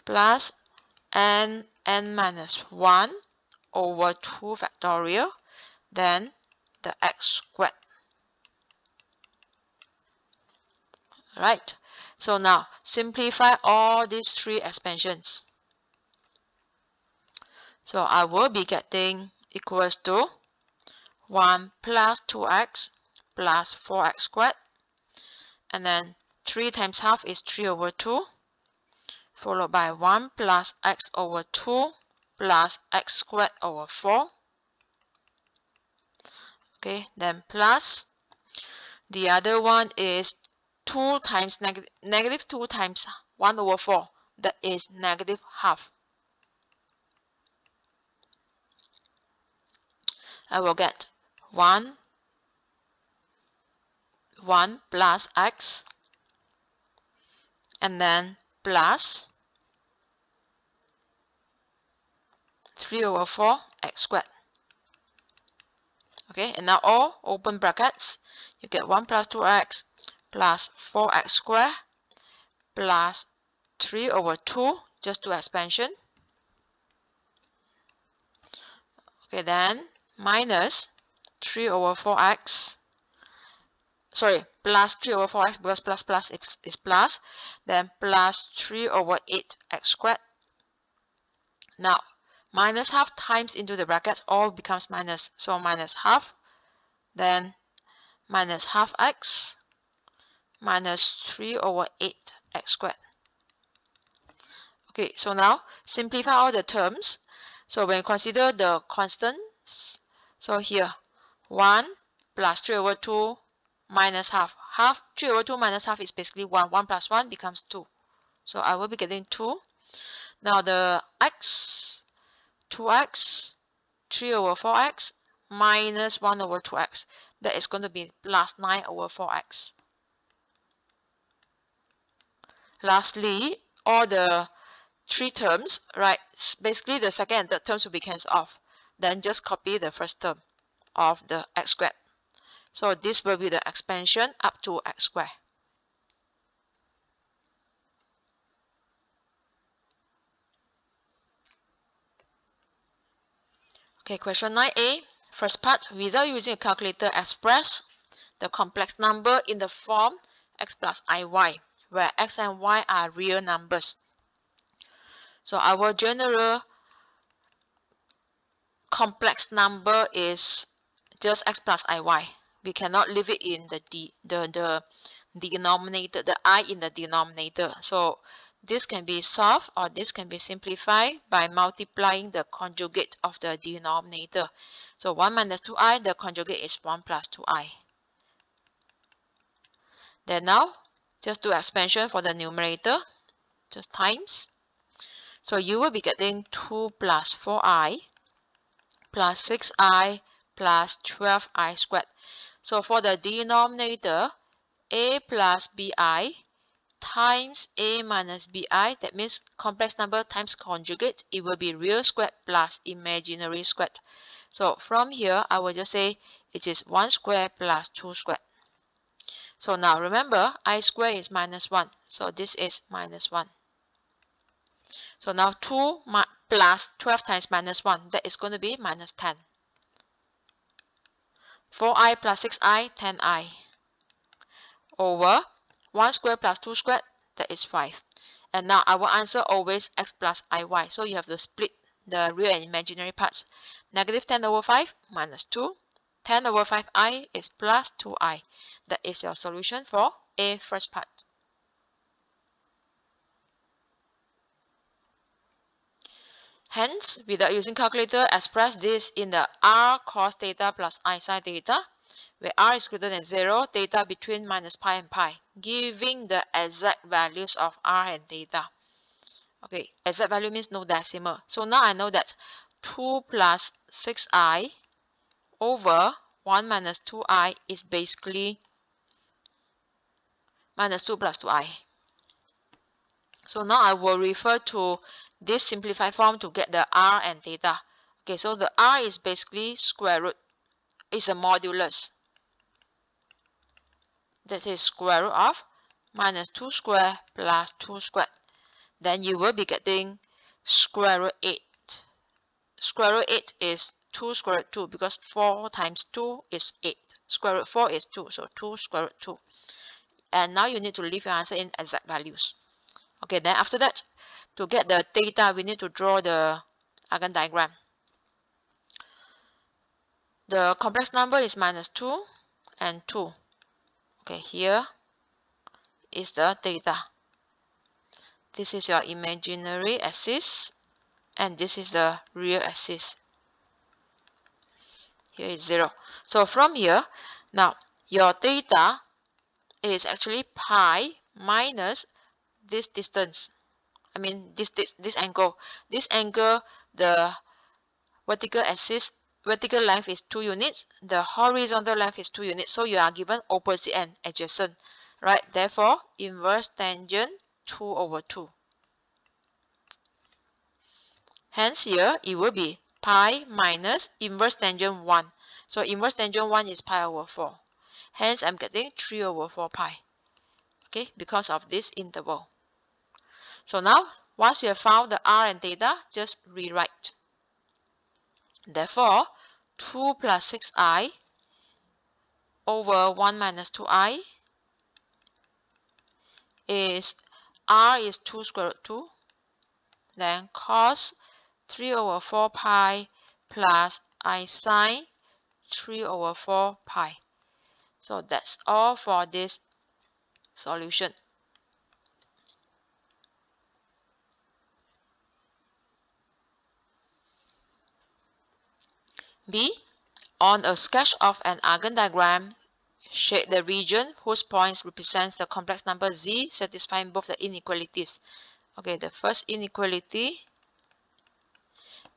plus n minus 1 over 2 factorial, then the x squared. Right, so now simplify all these 3 expansions. So I will be getting equals to 1 plus 2x plus 4x squared, and then 3 times half is 3 over 2, followed by 1 plus x over 2 plus x squared over 4. Okay, then plus the other one is 2 times negative 2 times 1 over 4, that is negative half. I will get 1 plus x, and then plus 3 over 4 x squared. Okay, and now all open brackets, you get 1 plus 2x plus 4x squared plus 3 over 2, just do expansion. Okay, then minus 3 over 4x, sorry, plus 3 over 4x, because plus is plus, then plus 3 over 8x squared. Now, minus half times into the brackets, all becomes minus, so minus half, then minus half x, minus 3 over 8x squared. Okay, so now simplify all the terms. So when you consider the constants, so here 1 plus 3 over 2 minus half. 3 over 2 minus half is basically 1. 1 plus 1 becomes 2. So I will be getting 2. Now the x, 2x, 3 over 4x minus 1 over 2x. That is going to be plus 9 over 4x. Lastly, all the 3 terms, right, basically the second and third terms will be cancelled off. then just copy the first term of the x squared. So this will be the expansion up to x squared. Okay, question 9a. First part, without using a calculator, express the complex number in the form x plus iy, where x and y are real numbers. So our general complex number is just x plus iy. We cannot leave it in the denominator, the I in the denominator. So this can be solved, or this can be simplified by multiplying the conjugate of the denominator. So 1 minus 2i, the conjugate is 1 plus 2i. Then now, just do expansion for the numerator, just times. So you will be getting 2 plus 4i plus 6i plus 12i squared. So for the denominator, a plus bi times a minus bi, that means complex number times conjugate, it will be real squared plus imaginary squared. So from here, I will just say it is 1 squared plus 2 squared. So now remember, I squared is minus 1, so this is minus 1. So now 2 plus 12 times minus 1, that is going to be minus 10. 4i plus 6i, 10i, over 1 squared plus 2 squared, that is 5. And now our answer always x plus iy, so you have to split the real and imaginary parts. Negative 10 over 5 minus 2. 10 over 5i is plus 2i. That is your solution for A, first part. Hence, without using calculator, express this in the r cos theta plus I sin theta, where r is greater than 0, theta between minus pi and pi, giving the exact values of r and theta. Okay, exact value means no decimal. So now I know that 2 plus 6i over 1 minus 2i is basically minus 2 plus 2i. So now I will refer to this simplified form to get the r and theta. Okay, so the r is basically square root. It's a modulus. That is square root of minus 2 squared plus 2 squared. Then you will be getting square root 8. Square root 8 is 2 square root 2, because 4 times 2 is 8. Square root 4 is 2, so 2 square root 2. And now you need to leave your answer in exact values. Okay, then after that, to get the theta, we need to draw the Argand diagram. The complex number is minus 2 and 2. Okay, here is the theta. This is your imaginary axis, and this is the real axis. Here is 0. So from here, now your theta is actually pi minus this distance. I mean this angle. This angle, the vertical axis, vertical length is 2 units. The horizontal length is 2 units. So you are given opposite and adjacent, right? Therefore, inverse tangent 2 over 2. Hence here, it will be pi minus inverse tangent 1. So inverse tangent 1 is pi over 4. Hence, I'm getting 3 over 4 pi. Okay, because of this interval. So now, once you have found the r and theta, just rewrite. Therefore, 2 plus 6i over 1 minus 2i is r is 2 square root 2. Then cos 3 over 4 pi plus I sine 3 over 4 pi. So that's all for this solution. B. On a sketch of an Argand diagram, shade the region whose points represents the complex number z satisfying both the inequalities. Okay, the first inequality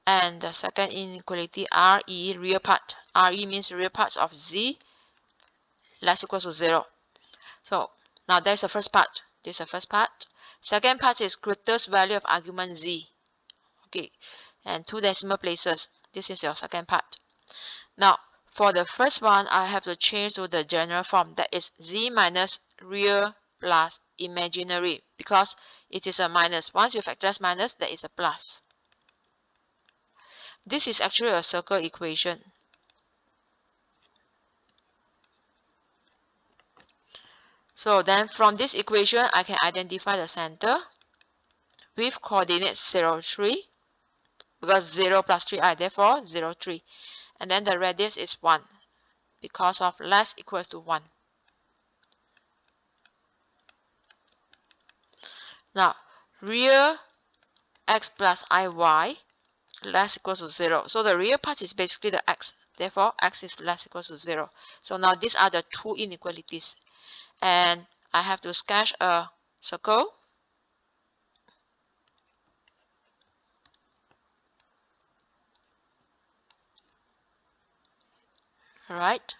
and the second inequality, RE, real part. RE means real parts of z less equals to 0. So now that's the first part. This is the first part. Second part is greatest value of argument z. Okay, and 2 decimal places. This is your second part. Now, for the first one, I have to change to the general form, that is z minus real plus imaginary, because it is a minus. Once you factorize minus, there is a plus. This is actually a circle equation. So then from this equation, I can identify the center with coordinates 0, 3, because 0 plus 3i, therefore 0, 3. And then the radius is 1, because of less equals to 1. Now, real x plus iy less equals to 0. So the real part is basically the x. Therefore, x is less equals to 0. So now these are the two inequalities. And I have to sketch a circle. Alright.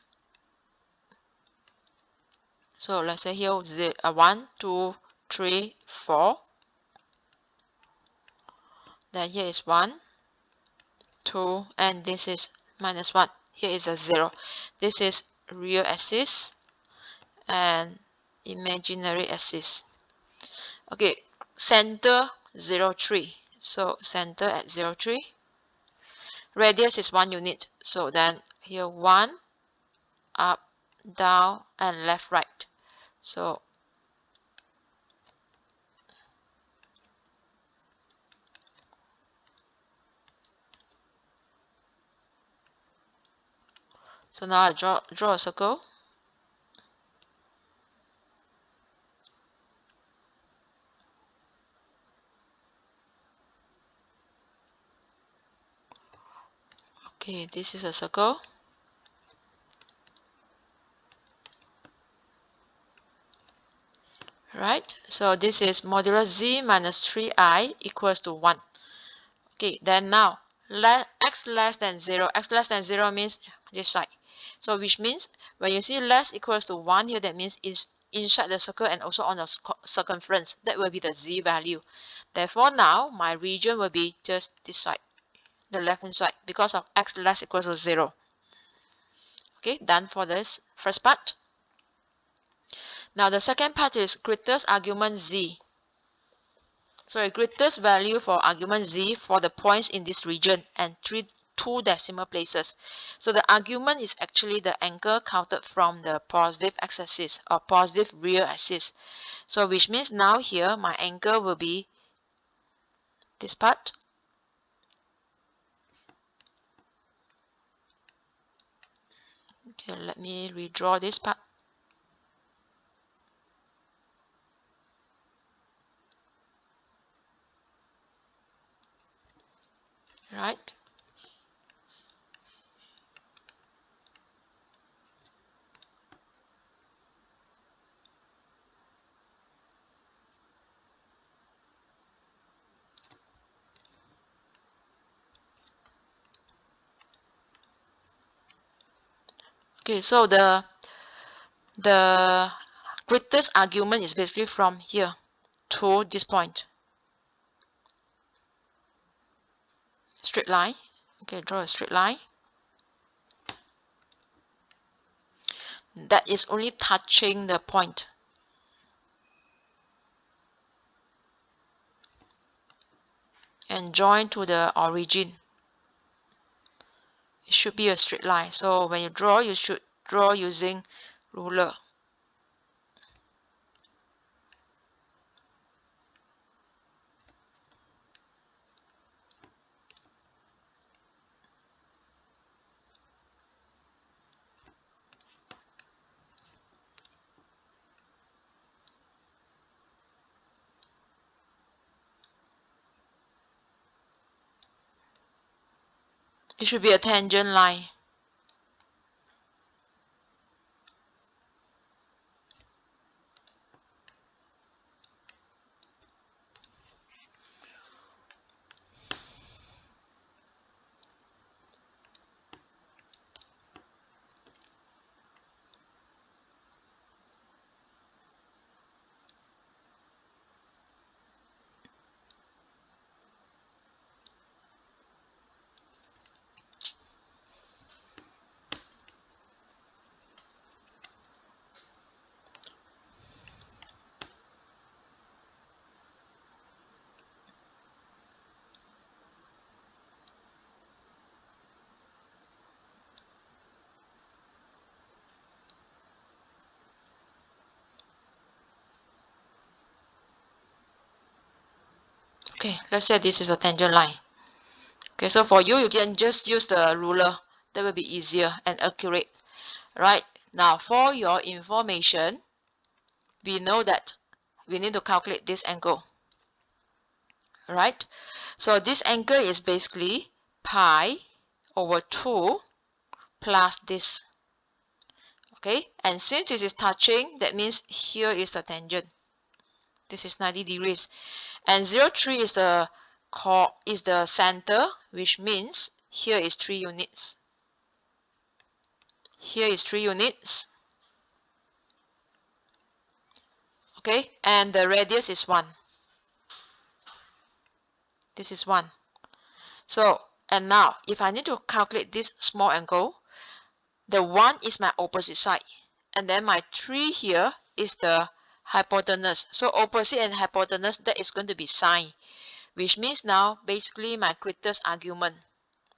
So let's say here 1, 2, 3, 4. Then here is 1, 2, and this is minus 1. Here is a 0. This is real axis and imaginary axis. Okay, center 0, 3. So center at 0, 3. Radius is 1 unit. So then here 1, up, down, and left, right. So now I draw a circle. Okay, this is a circle. Right, so this is modulus z minus 3i equals to 1. Okay, then now x less than 0. X less than 0 means this side. So which means when you see less equals to 1 here, that means it's inside the circle and also on the circumference. That will be the z value. Therefore now my region will be just this side, the left hand side, because of x less equals to 0. Okay, done for this first part. Now the second part is greatest argument z. So greatest value for argument z for the points in this region and two decimal places. So the argument is actually the angle counted from the positive x-axis or positive real axis. So which means now here my angle will be this part. Okay, let me redraw this part. Right. Okay, so the greatest argument is basically from here to this point. Straight line. Okay, draw a straight line. That is only touching the point. And join to the origin. It should be a straight line. So when you draw, you should draw using ruler. It should be a tangent line. Okay, let's say this is a tangent line. Okay, so for you, you can just use the ruler. That will be easier and accurate. Right, now for your information, we know that we need to calculate this angle. Right, so this angle is basically pi over 2 plus this. Okay, and since this is touching, that means here is the tangent. This is 90 degrees, and 0, 3 is the center, which means here is 3 units. Here is 3 units. Okay, and the radius is 1. This is 1. So, and now if I need to calculate this small angle, the 1 is my opposite side, and then my 3 here is the hypotenuse. So opposite and hypotenuse, that is going to be sine, which means now basically my greatest argument.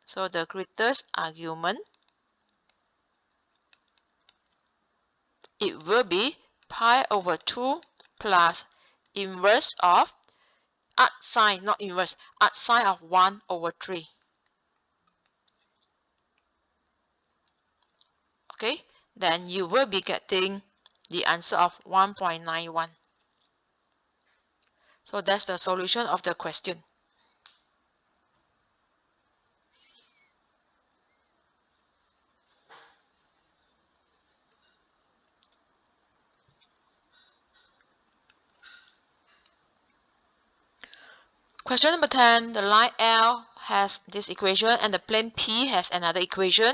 So the greatest argument, it will be pi over 2 plus inverse of arc sine, not inverse, arc sine of 1 over 3. Okay, then you will be getting the answer of 1.91. So that's the solution of the question. Question number 10, the line L has this equation and the plane P has another equation.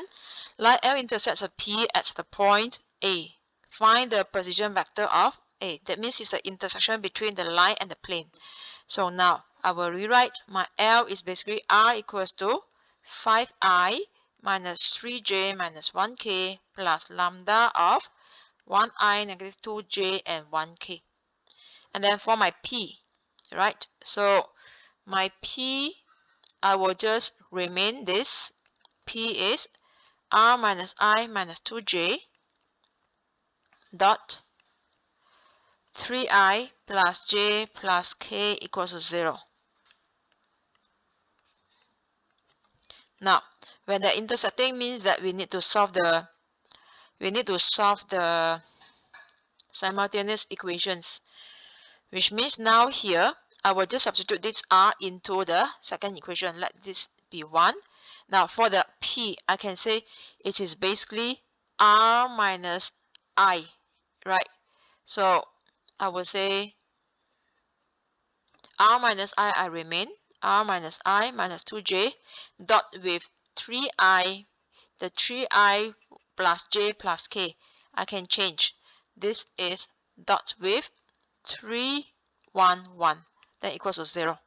Line L intersects a P at the point A. Find the position vector of A. That means it's the intersection between the line and the plane. So now I will rewrite my L is basically R equals to 5i minus 3j minus 1k plus lambda of 1i negative 2j and 1k. And then for my P, right? So my P, I will just remain this. P is R minus I minus 2j dot 3i plus j plus k equals to 0. Now, when they're intersecting means that we need to solve the simultaneous equations, which means now here I will just substitute this R into the second equation. Let this be 1. Now for the P, I can say it is basically R minus I, right? So I will say R minus I remain, R minus I minus 2j dot with 3i, the 3i plus j plus k. I can change. This is dot with 3, 1, 1. Then equals to 0.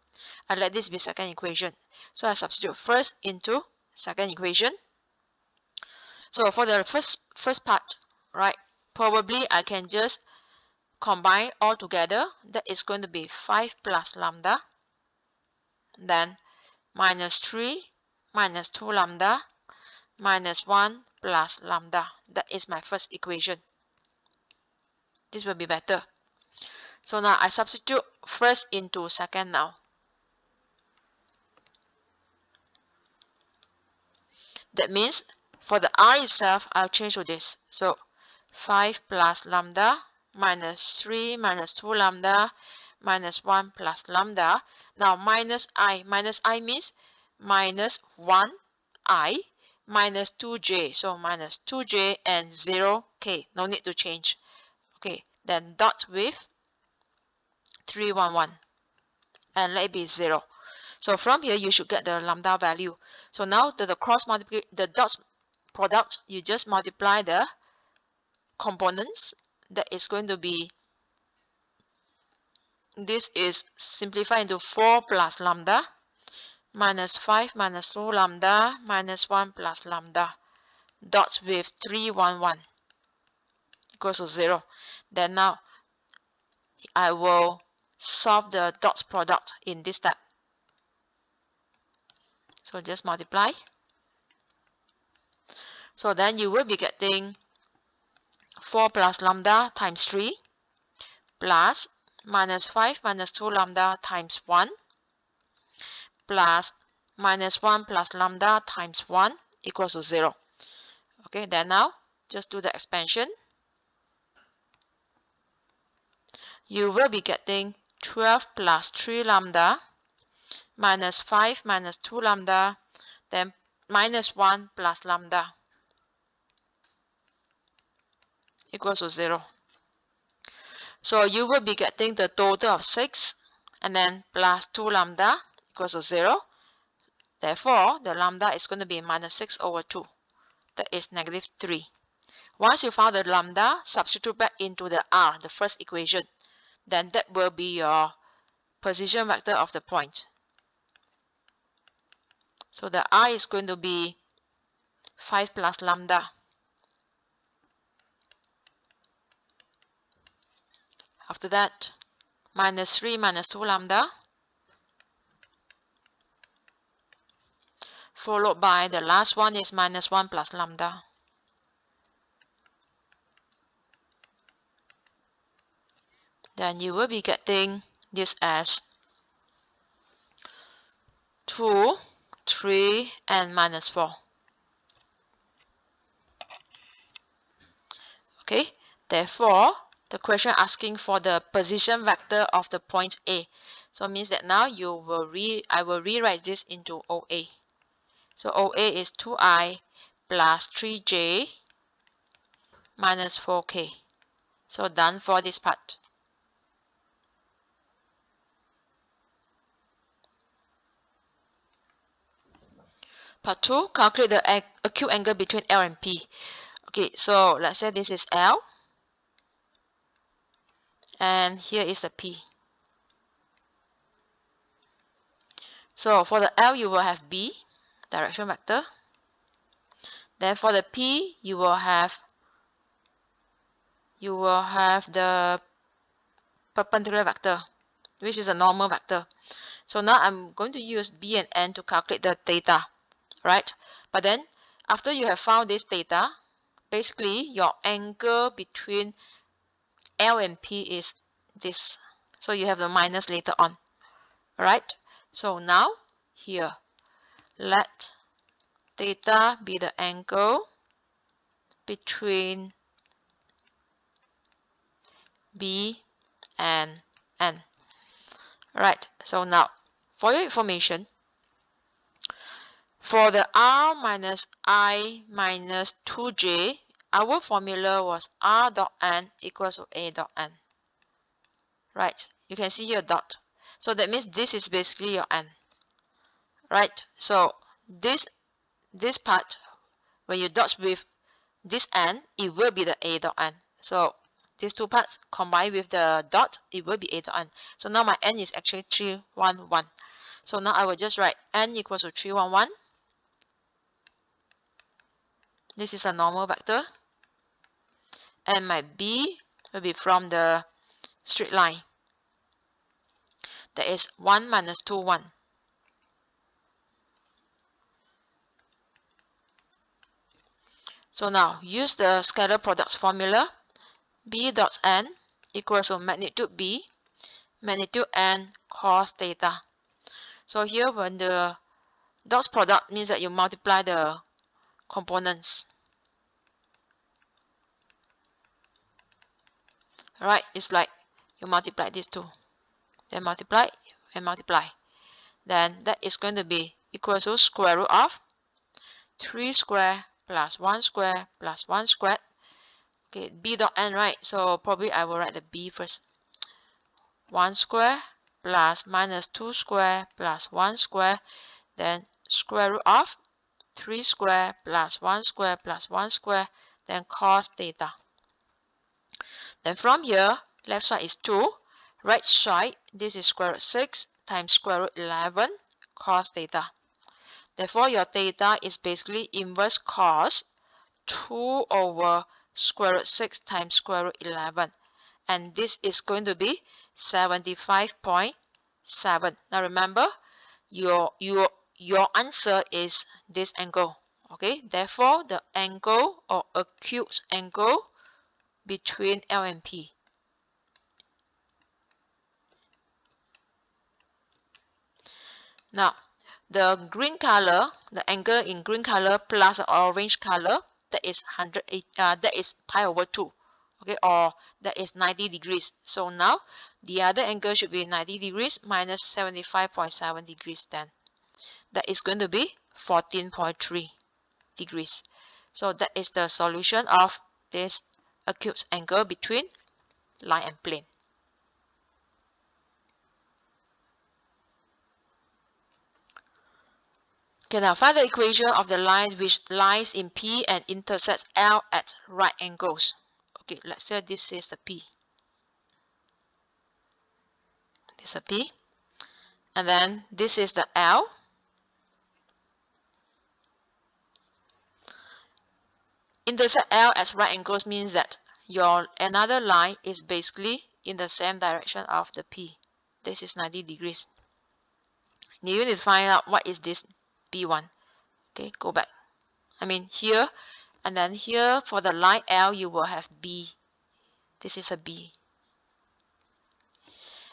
And let this be second equation. So I substitute first into second equation. So for the first part, right, probably I can just combine all together. That is going to be 5 plus lambda, then minus 3 minus 2 lambda minus 1 plus lambda. That is my first equation. This will be better. So now I substitute first into second now. That means for the R itself, I'll change to this. So 5 plus lambda minus 3 minus 2 lambda minus 1 plus lambda. Now minus I means minus 1i minus 2j. So minus 2j and 0k. No need to change. Okay, then dot with 311 and let it be 0. So from here you should get the lambda value. So now the cross multiply, the dots product, you just multiply the components. That is going to be, this is simplified into 4 plus lambda minus 5 minus 2 lambda minus 1 plus lambda dots with 311 equals to 0. Then now I will solve the dots product in this step. So just multiply. So then you will be getting 4 plus lambda times 3 plus minus 5 minus 2 lambda times 1 plus minus 1 plus lambda times 1 equals to 0. Okay, then now just do the expansion. You will be getting 12 plus 3 lambda minus 5 minus 2 lambda, then minus 1 plus lambda equals to 0. So you will be getting the total of 6 and then plus 2 lambda equals to 0. Therefore, the lambda is going to be minus 6 over 2. That is negative 3. Once you found the lambda, substitute back into the R, the first equation. Then that will be your position vector of the point. So the R is going to be 5 plus lambda. After that, minus 3 minus 2 lambda, followed by the last one is minus 1 plus lambda. Then you will be getting this as 2, 3, and minus 4. Okay, therefore, the question asking for the position vector of the point A. So it means that now I will rewrite this into OA. So OA is 2i plus 3j minus 4k. So done for this part. Part 2, calculate the acute angle between L and P. Okay, so let's say this is L and here is the P. So for the L you will have B, direction vector. Then for the P you will have the perpendicular vector, which is a normal vector. So now I'm going to use B and N to calculate the theta, right? But then after you have found this theta, basically your angle between L and P is this. So you have the minus later on, right? So now here, let theta be the angle between B and N. Right, so now for your information, for the R minus I minus 2j, our formula was R dot N equals to A dot N. Right, you can see here dot. So that means this is basically your N. Right, so this part, when you dot with this N, it will be the A dot N. So these two parts combined with the dot, it will be A dot N. So now my N is actually 311. So now I will just write N equals to 311. This is a normal vector. And my B will be from the straight line. That is 1 minus 2, 1. So now use the scalar products formula. B dot N equals to magnitude B, magnitude N cos theta. So here when the dots product means that you multiply the components. Alright, it's like you multiply these two. Then multiply and multiply. Then that is going to be equal to square root of 3 square plus 1 square plus 1 squared. Okay, B dot N, right? So probably I will write the B first. 1 square plus minus 2 square plus 1 square. Then square root of 3 square plus 1 square plus 1 square. Then cos theta. Then from here, left side is 2. Right side, this is square root 6 times square root 11 cos theta. Therefore, your theta is basically inverse cos 2 over square root 6 times square root 11. And this is going to be 75.7. Now remember, your answer is this angle. Okay, therefore, the angle or acute angle between L and P. Now, the green color, the angle in green color plus the orange color, that is that is pi over 2, okay, or that is 90 degrees. So now the other angle should be 90 degrees minus 75.7 degrees, then that is going to be 14.3 degrees. So that is the solution of this acute angle between line and plane. Okay, now find the equation of the line which lies in P and intersects L at right angles. Okay, let's say this is the P. This is a P. And then this is the L. Intersect L at right angles means that your another line is basically in the same direction of the P. This is 90 degrees. You need to find out what is this B1. Okay, go back. I mean here, and then here for the line L you will have B. This is a B.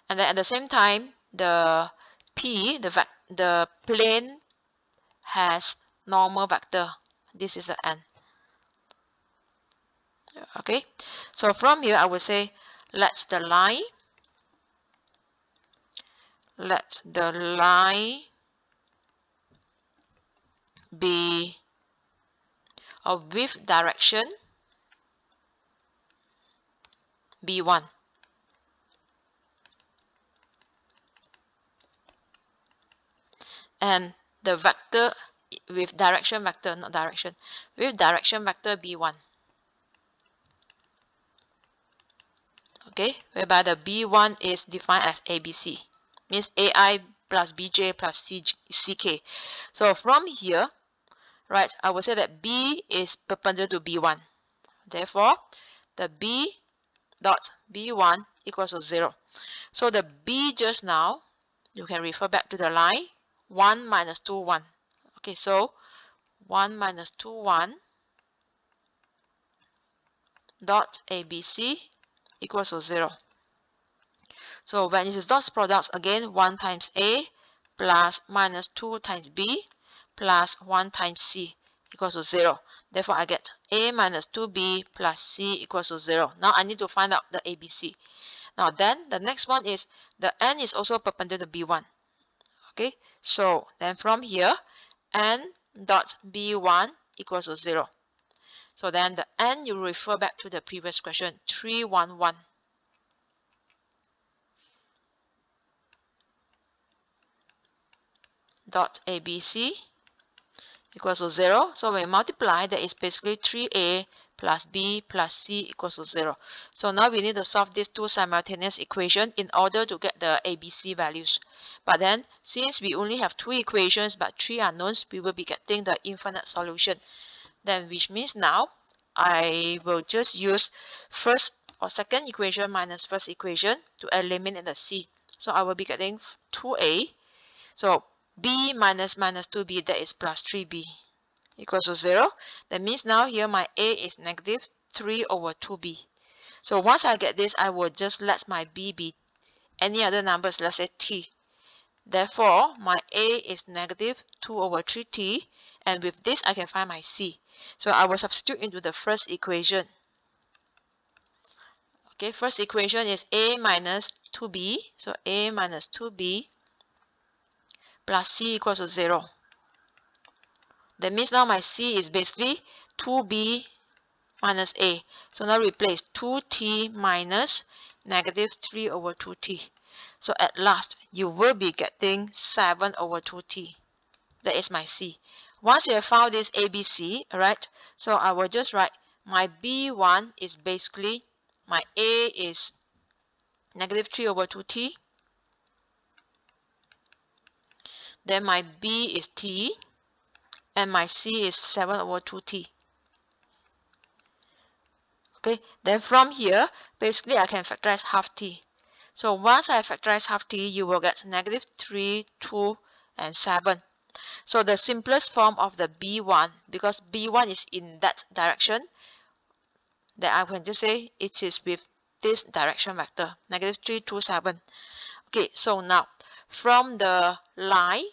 And then at the same time, the P, the plane has normal vector. This is the N. Okay, so from here I will say let the line be with direction B1. And the vector with direction vector, not direction, with direction vector B1. Okay, whereby the B1 is defined as ABC, means AI plus BJ plus CK. So from here, right, I will say that B is perpendicular to B1. Therefore, the B dot B1 equals to 0. So the B just now, you can refer back to the line 1 minus 2, 1. Okay, so 1 minus 2, 1 dot ABC equals to 0. So when it is dot products, again 1 times A plus minus 2 times B plus 1 times C equals to 0. Therefore, I get A minus 2B plus C equals to 0. Now I need to find out the ABC. Now then, the next one is the N is also perpendicular to B1. Okay, so then from here, N dot B1 equals to 0. So then the N, you refer back to the previous question, 311. Dot ABC equals to 0. So when we multiply, that is basically 3A plus B plus C equals to 0. So now we need to solve these two simultaneous equations in order to get the ABC values. But then, since we only have two equations but three unknowns, we will be getting the infinite solution. Then which means now, I will just use first or second equation minus first equation to eliminate the C. So I will be getting 2A. So B minus 2B, that is plus 3B equals to 0. That means now here my A is negative 3 over 2B. So once I get this, I will just let my B be any other numbers, let's say T. Therefore, my A is negative 2 over 3T, and with this I can find my C. So I will substitute into the first equation. Okay, first equation is A minus 2B, so A minus 2B plus C equals to 0. That means now my C is basically 2B minus A. So now replace 2T minus negative 3 over 2T. So at last, you will be getting 7 over 2T. That is my C. Once you have found this ABC, alright, so I will just write my B1 is basically, my A is negative 3 over 2T. Then my B is T. And my C is 7 over 2T. Okay, then from here, basically I can factorize half T. So once I factorize half T, you will get negative 3, 2, and 7. So the simplest form of the B1, because B1 is in that direction, that I can just say it is with this direction vector, negative 3, 2, 7. Okay, so now from the line,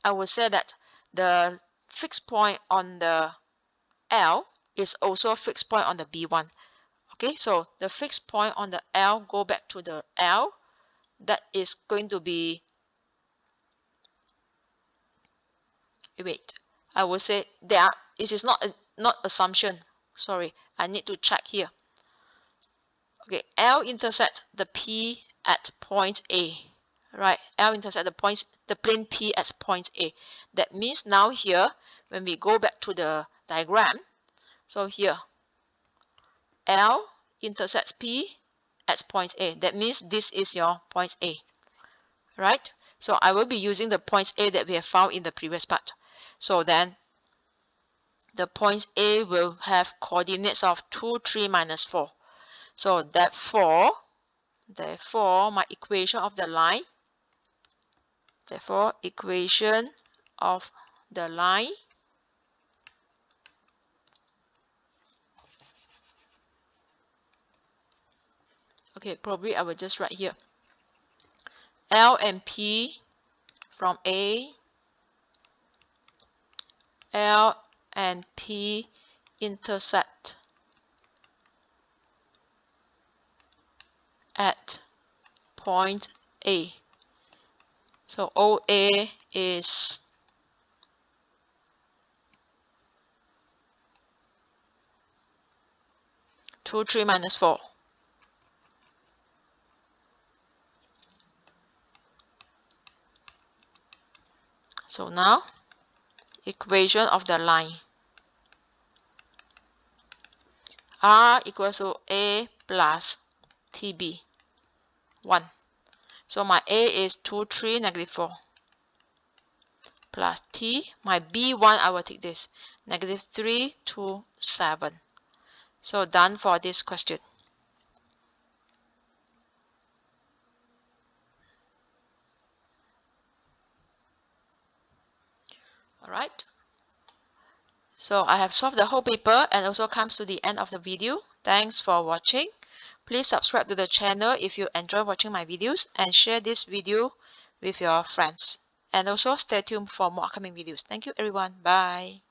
I would say that the fixed point on the L is also a fixed point on the B1. Okay, so the fixed point on the L go back to the L. That is going to be, wait, I would say this is not assumption. Sorry, I need to check here. Okay, L intersects the P at point A. Right, L intersects the plane P at point A. That means now here, when we go back to the diagram, so here, L intersects P at point A. That means this is your point A. Right? So I will be using the points A that we have found in the previous part. So then the point A will have coordinates of 2, 3, minus 4. So therefore my equation of the line, okay, probably I will just write here L and P from A, L and P intersect at point A. So OA is 2, 3, minus 4. So now, equation of the line. R equals to A plus TB, 1. So my A is 2, 3, negative 4. Plus T, my B1, I will take this, negative 3, 2, 7. So done for this question. Alright. So I have solved the whole paper and also comes to the end of the video. Thanks for watching. Please subscribe to the channel if you enjoy watching my videos and share this video with your friends. And also stay tuned for more upcoming videos. Thank you everyone. Bye.